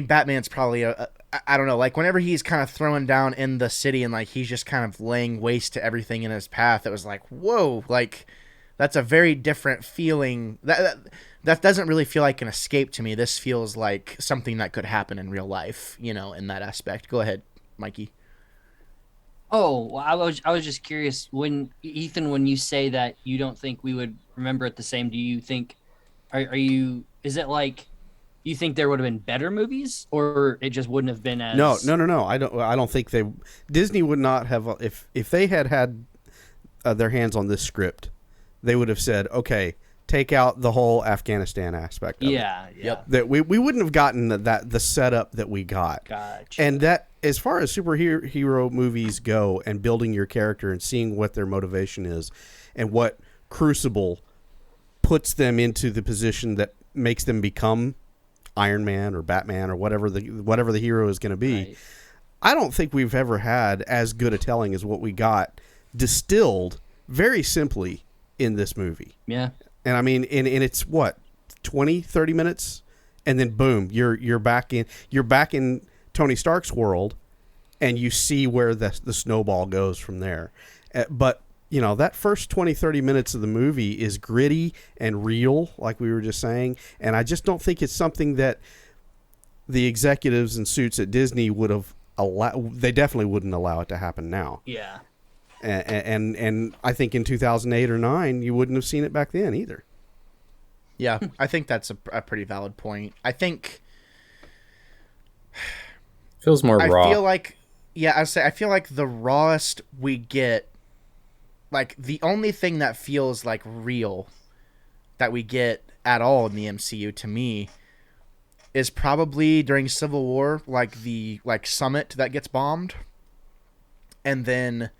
Batman's probably I don't know, like whenever he's kind of throwing down in the city and like he's just kind of laying waste to everything in his path, it was like, whoa, like that's a very different feeling. That doesn't really feel like an escape to me. This feels like something that could happen in real life, in that aspect. Go ahead, Mikey. Oh, well, I was just curious, when you say that you don't think we would remember it the same, do you think is it like you think there would have been better movies, or it just wouldn't have been as... No. I don't think Disney would not have, if they had their hands on this script, they would have said, okay, take out the whole Afghanistan aspect of it. Yep. That we wouldn't have gotten the setup that we got. Gotcha. And that, as far as superhero movies go and building your character and seeing what their motivation is and what crucible puts them into the position that makes them become Iron Man or Batman or whatever the hero is going to be, right. I don't think we've ever had as good a telling as what we got distilled very simply in this movie. Yeah. And I mean, and it's what, 20, 30 minutes? And then boom, you're back in Tony Stark's world, and you see where the snowball goes from there. But, that first 20, 30 minutes of the movie is gritty and real, like we were just saying. And I just don't think it's something that the executives in suits at Disney would have allowed. They definitely wouldn't allow it to happen now. Yeah. And I think in 2008 or 2009, you wouldn't have seen it back then either. Yeah, I think that's a pretty valid point. I think Feels more raw. I feel like, I feel like the rawest we get, like the only thing that feels like real that we get at all in the MCU to me is probably during Civil War, like the summit that gets bombed, and then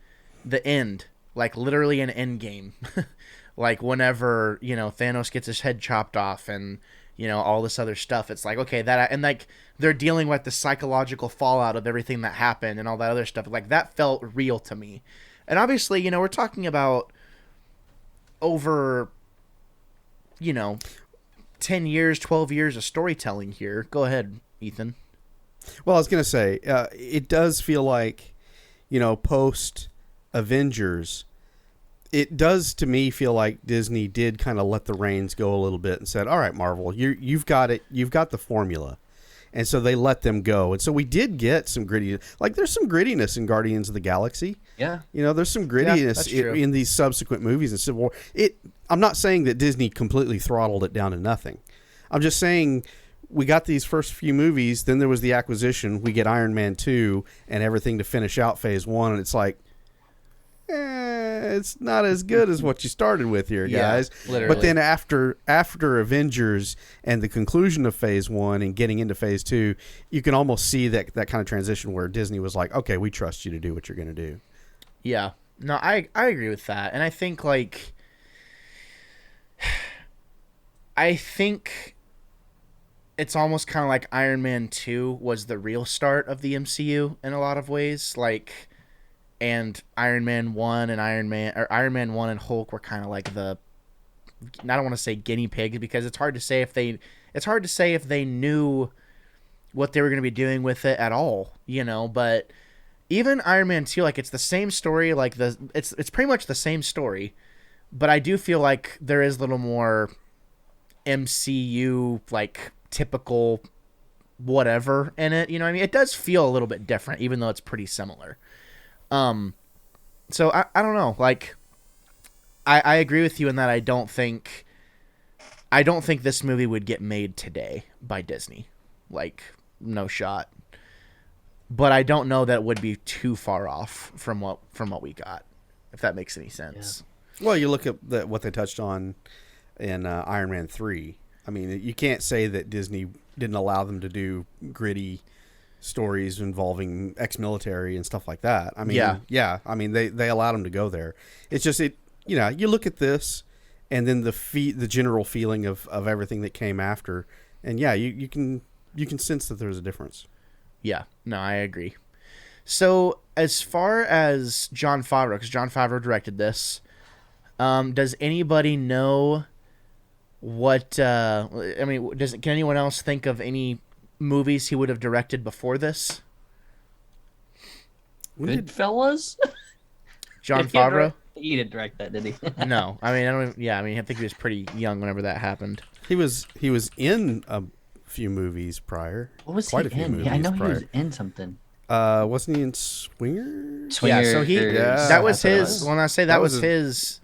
the end, like literally an end game. Like whenever, Thanos gets his head chopped off and, all this other stuff. It's like, okay, that, and like they're dealing with the psychological fallout of everything that happened and all that other stuff. Like that felt real to me. And obviously, we're talking about over, 10 years, 12 years of storytelling here. Go ahead, Ethan. Well, I was going to say, it does feel like, post Avengers, it does to me feel like Disney did kind of let the reins go a little bit and said, all right, Marvel, you've got it. You've got the formula. And so they let them go. And so we did get some gritty, like there's some grittiness in Guardians of the Galaxy. Yeah. There's some grittiness in these subsequent movies in Civil War. I'm not saying that Disney completely throttled it down to nothing. I'm just saying we got these first few movies, then there was the acquisition, we get Iron Man 2 and everything to finish out Phase 1, and it's like, it's not as good as what you started with here, guys. Literally. But then after Avengers and the conclusion of Phase 1 and getting into Phase 2, you can almost see that kind of transition where Disney was like, okay, we trust you to do what you're going to do. Yeah. No, I agree with that. And I think, it's almost kind of like Iron Man 2 was the real start of the MCU in a lot of ways. And Iron Man 1 and Iron Man 1 and Hulk were kind of like I don't want to say guinea pigs, because it's hard to say if they knew what they were going to be doing with it at all, but even Iron Man 2, like it's the same story, it's pretty much the same story, but I do feel like there is a little more MCU, like typical whatever in it, what I mean? It does feel a little bit different, even though it's pretty similar. So I don't know, like I agree with you in that I don't think this movie would get made today by Disney, like no shot, but I don't know that it would be too far off from what we got, if that makes any sense. Yeah. Well, you look at what they touched on in Iron Man 3. I mean, you can't say that Disney didn't allow them to do gritty stories involving ex-military and stuff like that. I mean, yeah. I mean, they allowed them to go there. It's just you look at this, and then the general feeling of everything that came after, and you can sense that there's a difference. Yeah, no, I agree. So as far as Jon Favreau, because Jon Favreau directed this, does anybody know what? Can anyone else think of any movies he would have directed before this? Goodfellas? Jon Favreau? He didn't direct that, did he? No. I mean, I think he was pretty young whenever that happened. He was in a few movies prior. What was Quite he a few in? movies Yeah, I know prior. he was in something. Wasn't he in Swingers? Yeah, so that was his. When I say that was his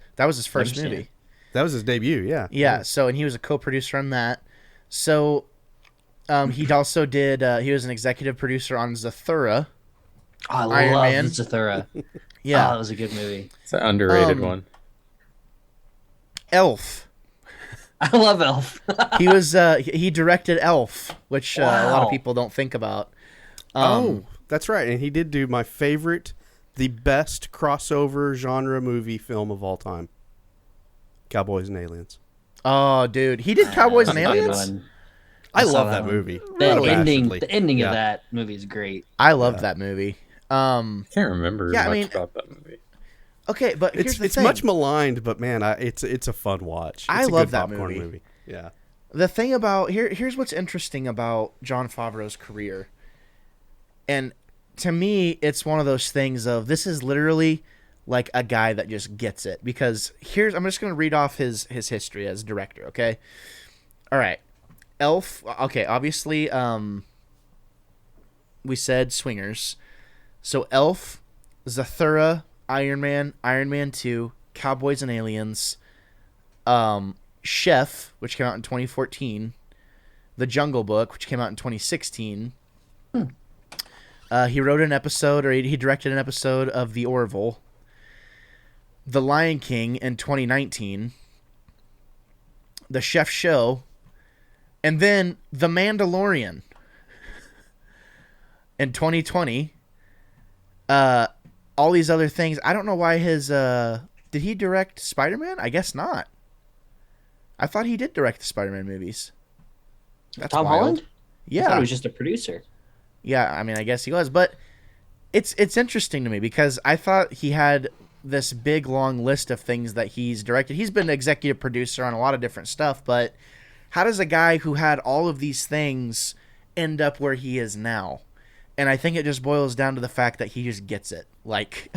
first movie. That was his debut. Yeah. Yeah. So, and he was a co-producer on that. So, he also did. He was an executive producer on Zathura. Oh, I Iron love Man. Zathura. Yeah, that was a good movie. It's an underrated one. Elf. I love Elf. He directed Elf, which a lot of people don't think about. That's right, and he did do my favorite, the best crossover genre movie film of all time, Cowboys and Aliens. Oh, dude, he did Cowboys and Aliens. I love that movie. The ending of that movie is great. I loved that movie. I can't remember much about that movie. Okay, but here's the it's thing. much maligned, but man, it's a fun watch. I love love that popcorn movie. Yeah. The thing about here's what's interesting about Jon Favreau's career, and to me, it's one of those things of this is literally like a guy that just gets it, because I'm just going to read off his history as director. Okay, all right, Elf. Okay, obviously, we said Swingers, so Elf, Zathura, Iron Man 2, Cowboys and Aliens, Chef, which came out in 2014, The Jungle Book, which came out in 2016, He wrote an episode, or he directed an episode of The Orville, The Lion King in 2019, The Chef Show, and then The Mandalorian in 2020. All these other things. I don't know why his... did he direct Spider-Man? I guess not. I thought he did direct the Spider-Man movies. That's Tom wild. Holland? Yeah. I thought he was just a producer. Yeah, I mean, I guess he was. But it's interesting to me because I thought he had this big, long list of things that he's directed. He's been executive producer on a lot of different stuff, but how does a guy who had all of these things end up where he is now? And I think it just boils down to the fact that he just gets it. Like,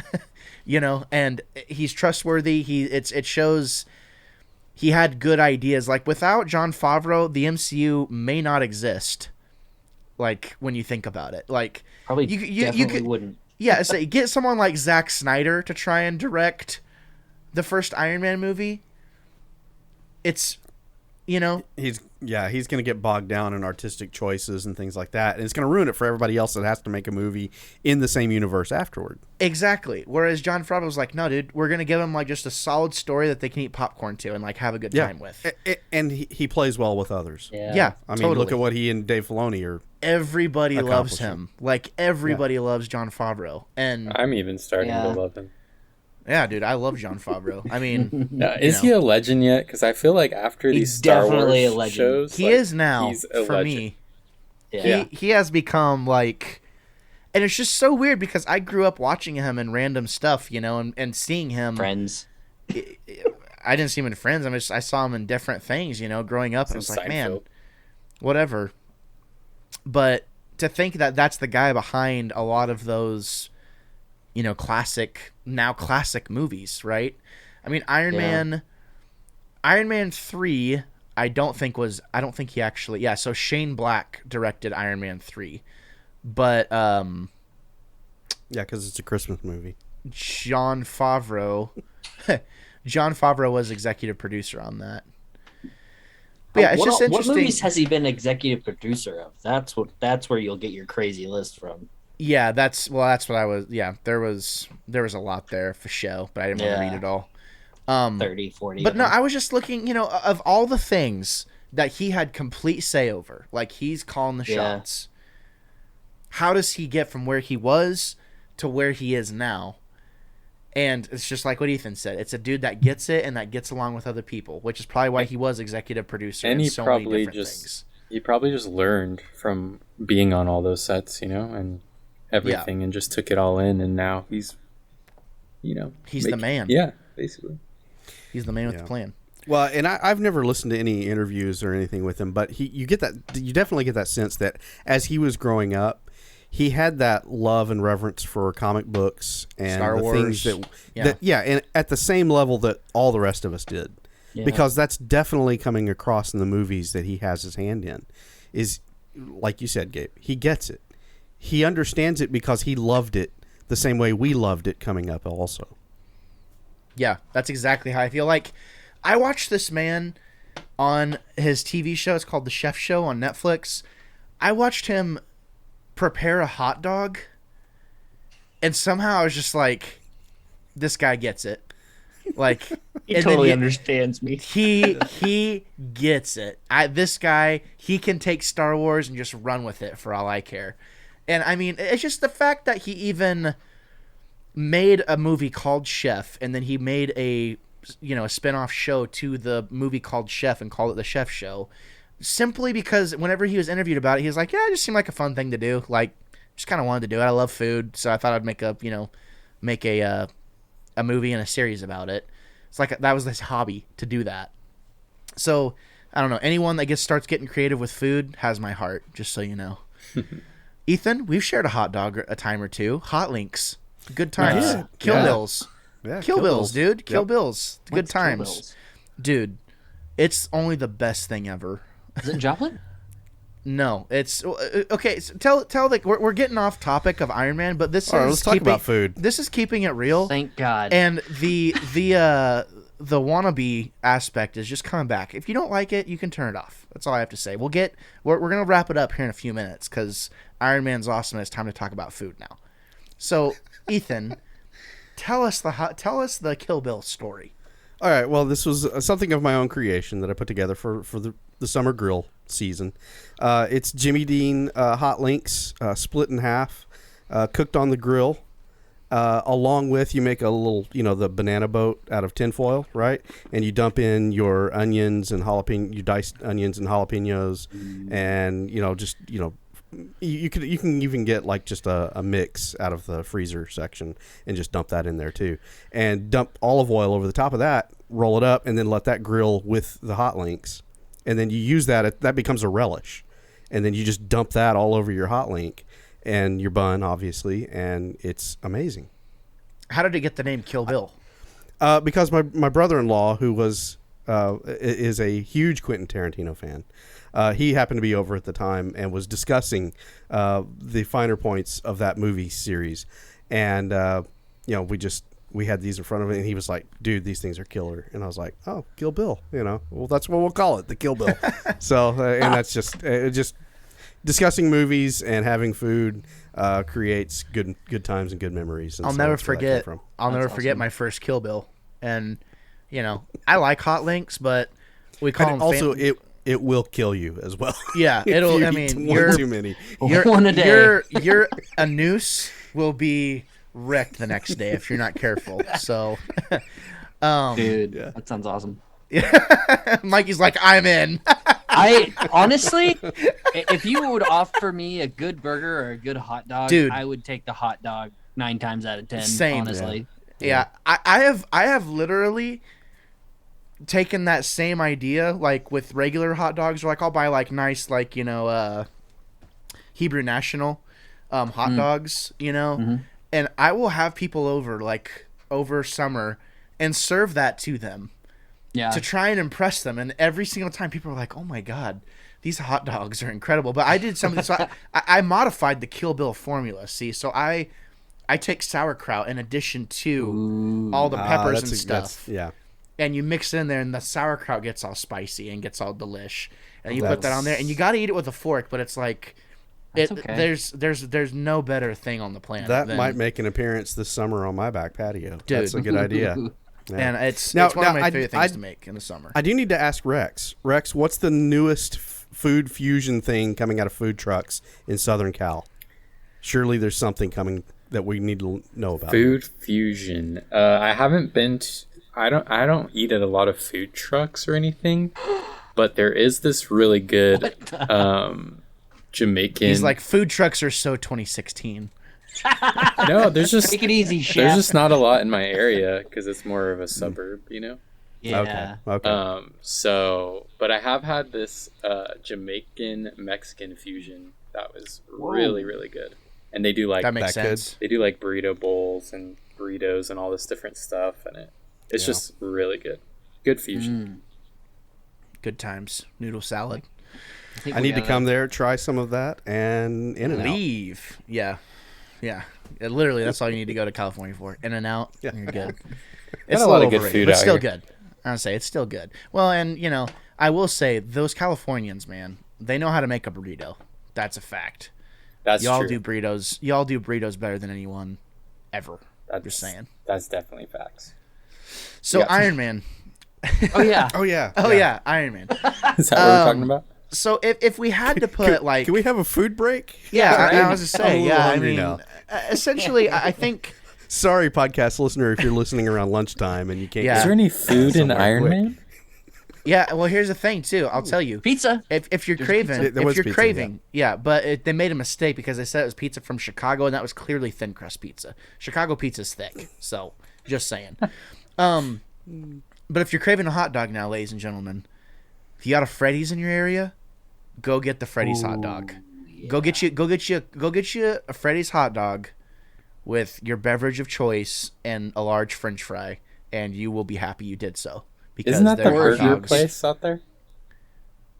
you know, and he's trustworthy. It shows he had good ideas. Like, without Jon Favreau, the MCU may not exist. Like, when you think about it. Like, Probably you could, wouldn't. Yeah, so get someone like Zack Snyder to try and direct the first Iron Man movie. It's, you know, he's going to get bogged down in artistic choices and things like that, and it's going to ruin it for everybody else that has to make a movie in the same universe afterward. Exactly. Whereas Jon Favreau was like, no, dude, we're going to give them like just a solid story that they can eat popcorn to and like have a good time with. And he plays well with others. Yeah, I mean, totally. look at what he and Dave Filoni are. Everybody loves him. Like, everybody loves Jon Favreau. And I'm even starting to love him. yeah, dude, I love Jon Favreau. I mean, is he a legend yet? Because I feel like after these Star definitely Wars a legend. shows, he like, is now he's a for legend. me. Yeah. He has become like, and it's just so weird because I grew up watching him in random stuff, you know, and seeing him. Friends. I didn't see him in Friends. I saw him in different things, you know, growing up. And I was like, man, Seinfeld. whatever. But to think that that's the guy behind a lot of those, you know, classic movies, right? I mean, Iron Man 3, I don't think he actually, so Shane Black directed Iron Man 3. But, because it's a Christmas movie. Jon Favreau was executive producer on that. But yeah, it's just interesting. What movies has he been executive producer of? That's where you'll get your crazy list from. Yeah, that's what I was. Yeah, there was a lot there for show, but I didn't want to read it all. 30, 40. But no, I was just looking, you know, of all the things that he had complete say over, like he's calling the shots. How does he get from where he was to where he is now? And it's just like what Ethan said. It's a dude that gets it and that gets along with other people, which is probably why he was executive producer And in he so many probably different things. He probably just learned from being on all those sets, you know, and everything, and just took it all in, and now he's, you know, the man. Yeah, basically. He's the man with the plan. Well, and I've never listened to any interviews or anything with him, but you definitely get that sense that as he was growing up, he had that love and reverence for comic books and Star the Wars. things and at the same level that all the rest of us did. Yeah. Because that's definitely coming across in the movies that he has his hand in. Is, like you said, Gabe, he gets it. He understands it because he loved it the same way we loved it coming up also. Yeah, that's exactly how I feel. Like, I watched this man on his TV show. It's called The Chef Show on Netflix. I watched him prepare a hot dog, and somehow I was just like, this guy gets it. Like, he totally understands me. He gets it. This guy, he can take Star Wars and just run with it for all I care. And I mean, it's just the fact that he even made a movie called Chef, and then he made a spin-off show to the movie called Chef and called it The Chef Show, simply because whenever he was interviewed about it, he was like, yeah, it just seemed like a fun thing to do. Like, just kind of wanted to do it. I love food, so I thought I'd make a movie and a series about it. It's like that was his hobby to do that. So, I don't know. Anyone that starts getting creative with food has my heart, just so you know. Ethan, we've shared a hot dog a time or two. Hot links. Good times. Kill Bills. Yeah, Kill Bills, dude. Kill Bills. Good What's Kill times. Bills? Dude, it's only the best thing ever. Is it Joplin? No, it's okay. So tell we're getting off topic of Iron Man, but this All right, is let's talk about food. This is keeping it real. Thank God. And the the wannabe aspect is just coming back. If you don't like it, you can turn it off. That's all I have to say. We're gonna wrap it up here in a few minutes because Iron Man's awesome. And it's time to talk about food now. So, Ethan, tell us the Kill Bill story. All right. Well, this was something of my own creation that I put together for the summer grill season. It's Jimmy Dean hot links split in half, cooked on the grill. Along with, you make a little, the banana boat out of tinfoil, right? And you dump in your onions and jalapeno, you diced onions and jalapenos, and you can even get like just a mix out of the freezer section and just dump that in there too, and dump olive oil over the top of that, roll it up, and then let that grill with the hot links, and then you use that becomes a relish, and then you just dump that all over your hot link and your bun, obviously, and it's amazing. How did it get the name Kill Bill? Because my brother-in-law, who is a huge Quentin Tarantino fan, he happened to be over at the time and was discussing the finer points of that movie series, and we had these in front of him, and he was like, "Dude, these things are killer," and I was like, "Oh, Kill Bill, well, that's what we'll call it, the Kill Bill." So, and that's just discussing movies and having food creates good times and good memories. And I'll never forget my first Kill Bill, and I like hot links, but we call them also it will kill you as well. Yeah, it'll. I mean, you're too many. One a day. Your a noose will be wrecked the next day if you're not careful. So, dude, that sounds awesome. Mikey's like, I'm in. I honestly, if you would offer me a good burger or a good hot dog, dude, I would take the hot dog 9 times out of 10. Same, honestly. Yeah. I have literally taken that same idea, like with regular hot dogs, or like I'll buy like nice, like Hebrew National hot dogs, and I will have people over summer and serve that to them. Yeah. To try and impress them, and every single time people are like, "Oh my god, these hot dogs are incredible!" But I did something. So I modified the Kill Bill formula. See, so I take sauerkraut in addition to all the peppers and stuff. Yeah. And you mix it in there, and the sauerkraut gets all spicy and gets all delish. And you put that on there, and you got to eat it with a fork. But it's like, okay. there's no better thing on the planet. That might make an appearance this summer on my back patio. Dude. That's a good idea. Yeah. And it's one of my favorite things to make in the summer. I do need to ask Rex. Rex, what's the newest food fusion thing coming out of food trucks in Southern Cal? Surely there's something coming that we need to know about. Food fusion. I haven't been to, I don't eat at a lot of food trucks or anything, but there is this really good Jamaican. He's like, food trucks are so 2016. No, there's just take it easy, chef. There's just not a lot in my area because it's more of a suburb, Yeah. Okay. But I have had this Jamaican Mexican fusion that was really, really good. And they do like that makes sense. They do like burrito bowls and burritos and all this different stuff, and it's just really good. Good fusion. Good times. Noodle salad. I need to come there, try some of that, and In-N-Out. Leave. Yeah. Literally, that's all you need to go to California for. In-N-Out. You're good. It's a lot of good food but out still here. good. I'll say it's still good. Well, and I will say those Californians, man, they know how to make a burrito. That's a fact. That's y'all true. do burritos. Y'all do burritos better than anyone ever. I'm just saying. That's definitely facts. So Iron Man. Oh yeah. Oh yeah. Iron Man. Is that what we're talking about? So if we had to put can we have a food break? Yeah, right? I was just saying. Yeah, I mean, now. Essentially, I think. Sorry, podcast listener, if you're listening around lunchtime and you can't. Yeah. Is there any food in Iron quick. Man? Yeah, well, here's the thing too. I'll tell you. Pizza. If you're craving, but they made a mistake because they said it was pizza from Chicago, and that was clearly thin crust pizza. Chicago pizza's thick, so just saying. But if you're craving a hot dog now, ladies and gentlemen, if you got a Freddy's in your area, go get the Freddy's hot dog. Yeah. Go get you a Freddy's hot dog with your beverage of choice and a large French fry, and you will be happy you did so. Because isn't that the burger dogs. place out there?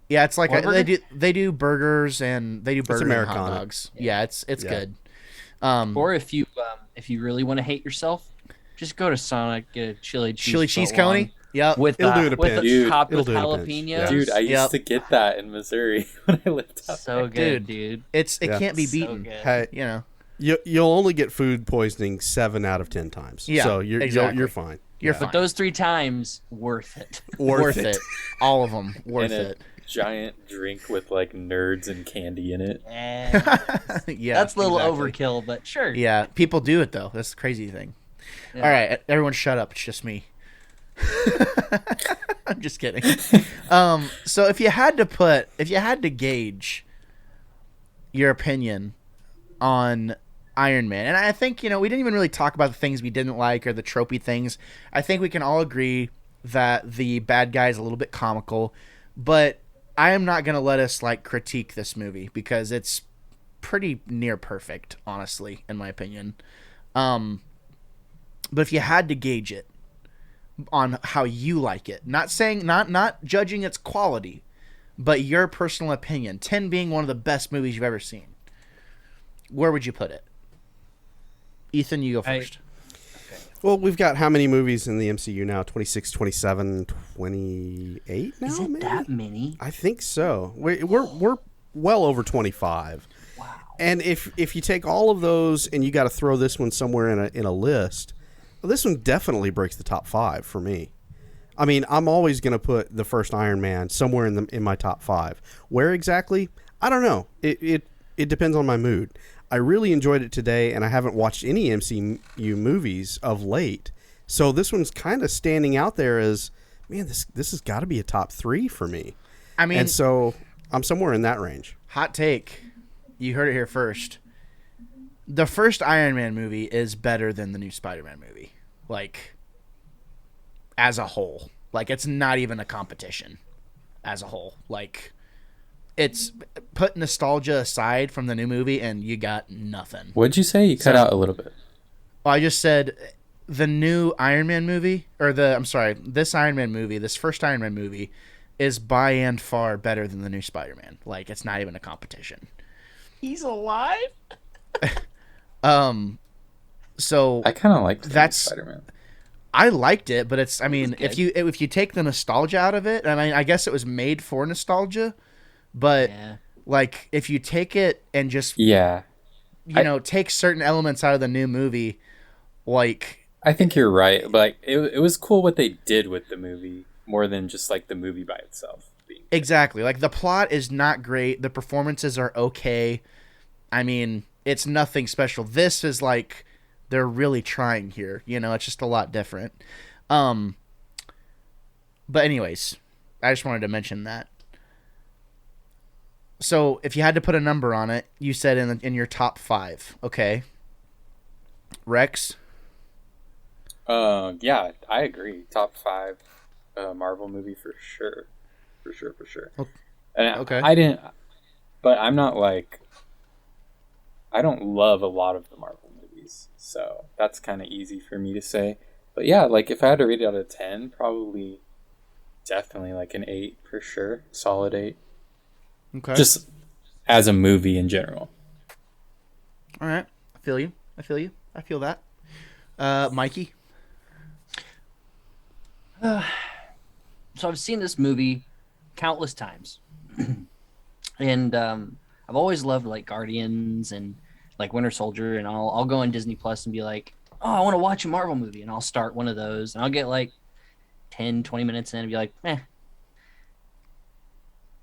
Yeah, it's like they do burgers and they do burgers and hot dogs. Yeah, it's good. Or if you really want to hate yourself, just go to Sonic, get a chili cheese coney. Yep. with It'll do the in a with pinch. the Dude, topped it'll with do in a pinch. jalapenos. Yeah. Dude, I used Yep. to get that in Missouri when I lived out So there. good, dude. It Yeah. can't be So beaten. good. Hey, You know. you'll only get food poisoning 7 out of 10 times. Yeah, So you're exactly. fine. You're Yeah. fine. But those 3 times, worth it. Worth it. All of them. Worth And a it. giant drink with like nerds and candy in it. Yeah. That's a little exactly. overkill, but sure. Yeah, people do it though. That's the crazy thing. Yeah. All right, everyone, shut up. It's just me. I'm just kidding. So if you had to gauge your opinion on Iron Man, and I think we didn't even really talk about the things we didn't like or the tropey things. I think we can all agree that the bad guy is a little bit comical, but I am not gonna let us critique this movie because it's pretty near perfect, honestly, in my opinion. But if you had to gauge it on how you like it, not judging its quality, but your personal opinion, 10 being one of the best movies you've ever seen, where would you put it? Ethan, you go first. Well, we've got how many movies in the MCU now? 26, 27, 28 now, Is it maybe? that many? I think so. We're well over 25. Wow. And if you take all of those and you got to throw this one somewhere in a list, well, this one definitely breaks the top 5 for me. I mean, I'm always going to put the first Iron Man somewhere in my top 5. Where exactly? I don't know. It depends on my mood. I really enjoyed it today, and I haven't watched any MCU movies of late. So this one's kind of standing out there as, man, this has got to be a top 3 for me. I mean, and so I'm somewhere in that range. hot take. You heard it here first. The first Iron Man movie is better than the new Spider-Man movie. As a whole. It's not even a competition as a whole. It's put nostalgia aside from the new movie and you got nothing. What'd you say? You cut out a little bit. Well, I just said the new Iron Man movie, this Iron Man movie, this first Iron Man movie is by and far better than the new Spider-Man. It's not even a competition. He's alive? So I kind of liked That's- Spider-Man. I liked it, but it's, good. if you take the nostalgia out of it, I guess it was made for nostalgia, but Yeah. if you take it and just, Yeah, take certain elements out of the new movie, I think you're right. But it was cool what they did with the movie more than just the movie by itself. exactly. The plot is not great. The performances are okay. It's nothing special. This is they're really trying here. It's just a lot different. But anyways, I just wanted to mention that. So if you had to put a number on it, you said in your top 5. Okay. Rex? Yeah, I agree. Top 5 Marvel movie for sure. For sure. And Okay. I didn't, but I'm not I don't love a lot of the Marvel movies, so that's kind of easy for me to say. But yeah, if I had to rate it out of 10, probably definitely an 8 for sure. Solid 8. Okay. Just as a movie in general. All right. I feel you. I feel that. Mikey? So I've seen this movie countless times. And I've always loved Guardians and Winter Soldier, and I'll go on Disney Plus and be like, oh, I want to watch a Marvel movie, and I'll start one of those, and I'll get 10, 20 minutes in and be like,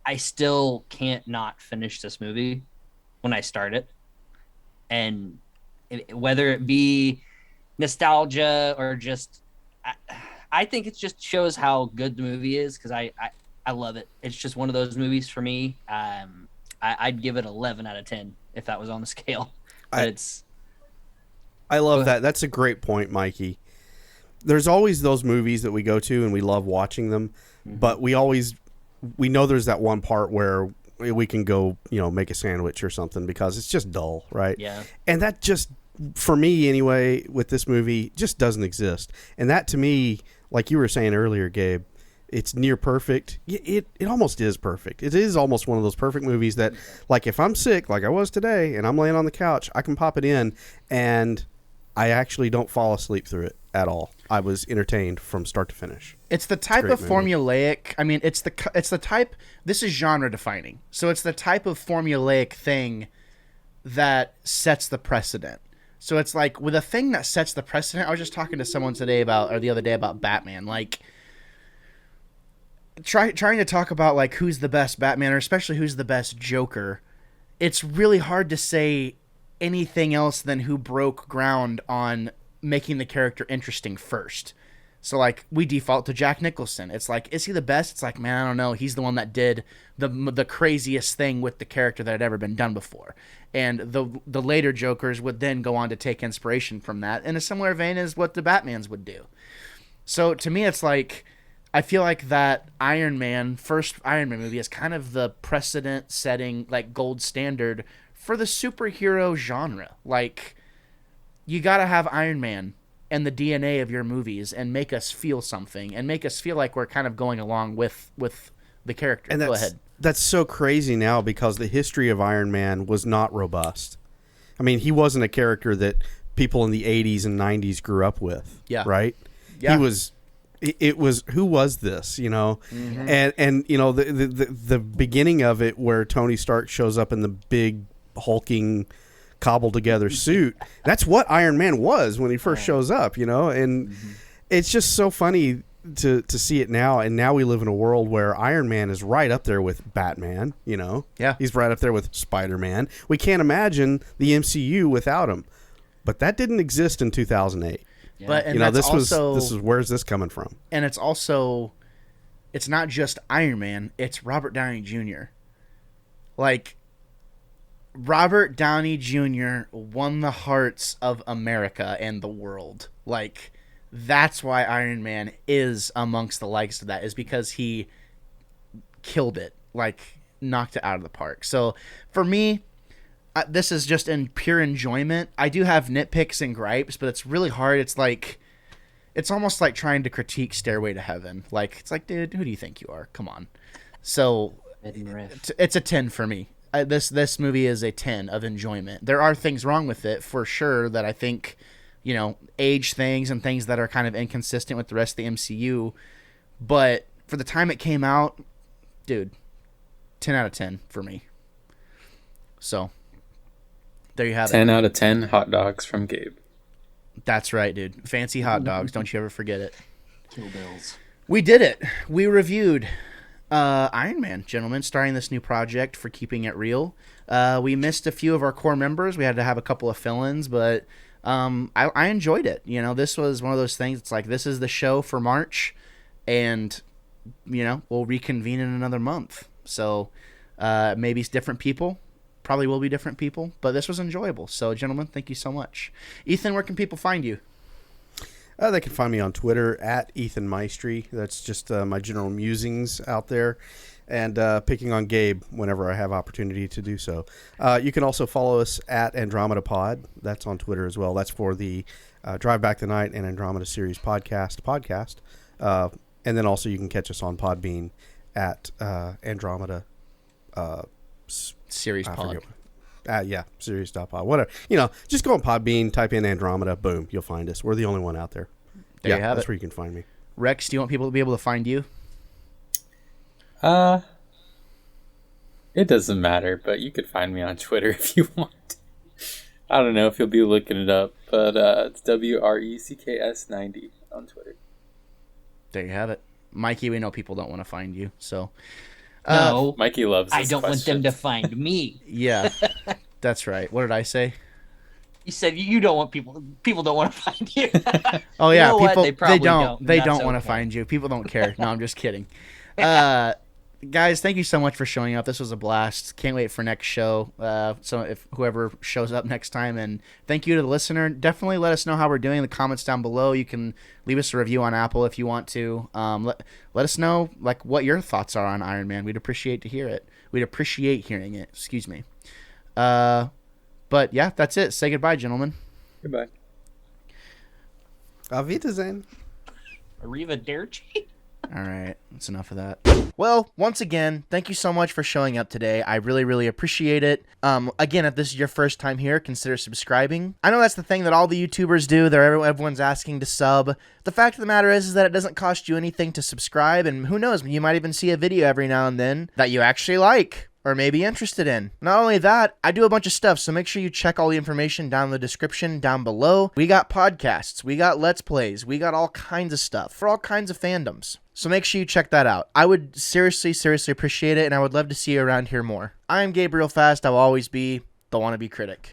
I still can't not finish this movie when I start it. And whether it be nostalgia or just, I think it just shows how good the movie is because I love it. It's just one of those movies for me. I'd give it 11 out of 10 if that was on the scale. But I love that. That's a great point, Mikey. There's always those movies that we go to and we love watching them, but we know there's that one part where we can go, make a sandwich or something because it's just dull, right? Yeah. And that just, for me anyway, with this movie, just doesn't exist. And that to me, like you were saying earlier, Gabe, it's near perfect. It almost is perfect. It is almost one of those perfect movies that, if I'm sick, like I was today, and I'm laying on the couch, I can pop it in, and I actually don't fall asleep through it at all. I was entertained from start to finish. It's the type great of movie. formulaic. I mean, it's the type. This is genre defining. So it's the type of formulaic thing that sets the precedent. So it's like with a thing that sets the precedent. I was just talking to someone the other day about Batman. Like trying to talk about like who's the best Batman, or especially who's the best Joker. It's really hard to say anything else than who broke ground on making the character interesting first. So like we default to Jack Nicholson. It's like, is he the best? It's like, man, I don't know. He's the one that did the craziest thing with the character that had ever been done before. And the later Jokers would then go on to take inspiration from that in a similar vein as what the Batmans would do. So to me, it's like, I feel like that first Iron Man movie is kind of the precedent setting, like gold standard for the superhero genre. Like, you got to have Iron Man and the DNA of your movies and make us feel something and make us feel like we're kind of going along with the character. And Go ahead. That's so crazy now because the history of Iron Man was not robust. I mean, he wasn't a character that people in the 80s and 90s grew up with. Yeah. Right? Yeah. It was who was this, you know? Mm-hmm. And you know, the beginning of it where Tony Stark shows up in the big hulking cobbled together suit, that's what Iron Man was when he first shows up, you know? And it's just so funny to see it now. And now we live in a world where Iron Man is right up there with Batman, you know? Yeah. He's right up there with Spider-Man. We can't imagine the MCU without him. But that didn't exist in 2008. Yeah. But and You know, that's this also, is where's this coming from? and it's also, it's not just Iron Man, it's Robert Downey Jr. Like, Robert Downey Jr. won the hearts of America and the world. Like, that's why Iron Man is amongst the likes of that, is because he killed it, like, knocked it out of the park. So, for me, this is just in pure enjoyment. I do have nitpicks and gripes, but it's really hard. It's like, it's almost like trying to critique Stairway to Heaven. Like, it's like, dude, who do you think you are? Come on. So, it's a 10 for me. This movie is a 10 of enjoyment. There are things wrong with it for sure that I think, you know, age things and things that are kind of inconsistent with the rest of the MCU. But for the time it came out, dude, 10 out of 10 for me. So, there you have 10 it. out of 10 hot dogs from Gabe. That's right, dude. Fancy hot dogs. Don't you ever forget it. Kill Bills. We did it. We reviewed Iron Man, gentlemen, starting this new project for Keeping It Real. We missed a few of our core members. We had to have a couple of fill-ins, but I enjoyed it. You know, this was one of those things. It's like, this is the show for March, and, you know, we'll reconvene in another month. So maybe it's different people. Probably will be different people, but this was enjoyable. So, gentlemen, thank you so much. Ethan, where can people find you? They can find me on Twitter at Ethan Maestri. That's just my general musings out there, and picking on Gabe whenever I have opportunity to do so. You can also follow us at Andromeda Pod. That's on Twitter as well. That's for the Drive Back the Night and Andromeda Series podcast. And then also you can catch us on Podbean at Andromeda Series Pod. Yeah, series.pod. Whatever. You know, just go on Podbean, type in Andromeda, boom, you'll find us. We're the only one out there. There you have that's it. where you can find me. Rex, do you want people to be able to find you? It doesn't matter, but you could find me on Twitter if you want. I don't know if you'll be looking it up, but it's WRECKS90 on Twitter. There you have it. Mikey, we know people don't want to find you, so... No, Mikey loves I this don't want question. them to find me. Yeah, that's right. What did I say? You said you don't want people don't want to find you. Oh You yeah, know what? people They probably don't don't, and they that's don't want to okay. find you. People don't care. No, I'm just kidding. Guys, thank you so much for showing up. This was a blast. Can't wait for next show. So if whoever shows up next time, and thank you to the listener. Definitely let us know how we're doing in the comments down below. You can leave us a review on Apple if you want to. Let us know like what your thoughts are on Iron Man. We'd appreciate to hear it. We'd appreciate hearing it. Excuse me. But yeah, that's it. Say goodbye, gentlemen. Goodbye. Auf Wiedersehen. Arriva Derchi? All right, that's enough of that. Well, once again, thank you so much for showing up today. I really, really appreciate it. Again, if this is your first time here, consider subscribing. I know that's the thing that all the YouTubers do. Everyone's asking to sub. The fact of the matter is that it doesn't cost you anything to subscribe, and who knows, you might even see a video every now and then that you actually like or may be interested in. Not only that, I do a bunch of stuff, so make sure you check all the information down in the description down below. We got podcasts, we got Let's Plays, we got all kinds of stuff for all kinds of fandoms. So make sure you check that out. I would seriously appreciate it, and I would love to see you around here more. I am Gabriel Fast. I will always be the Wannabe Critic.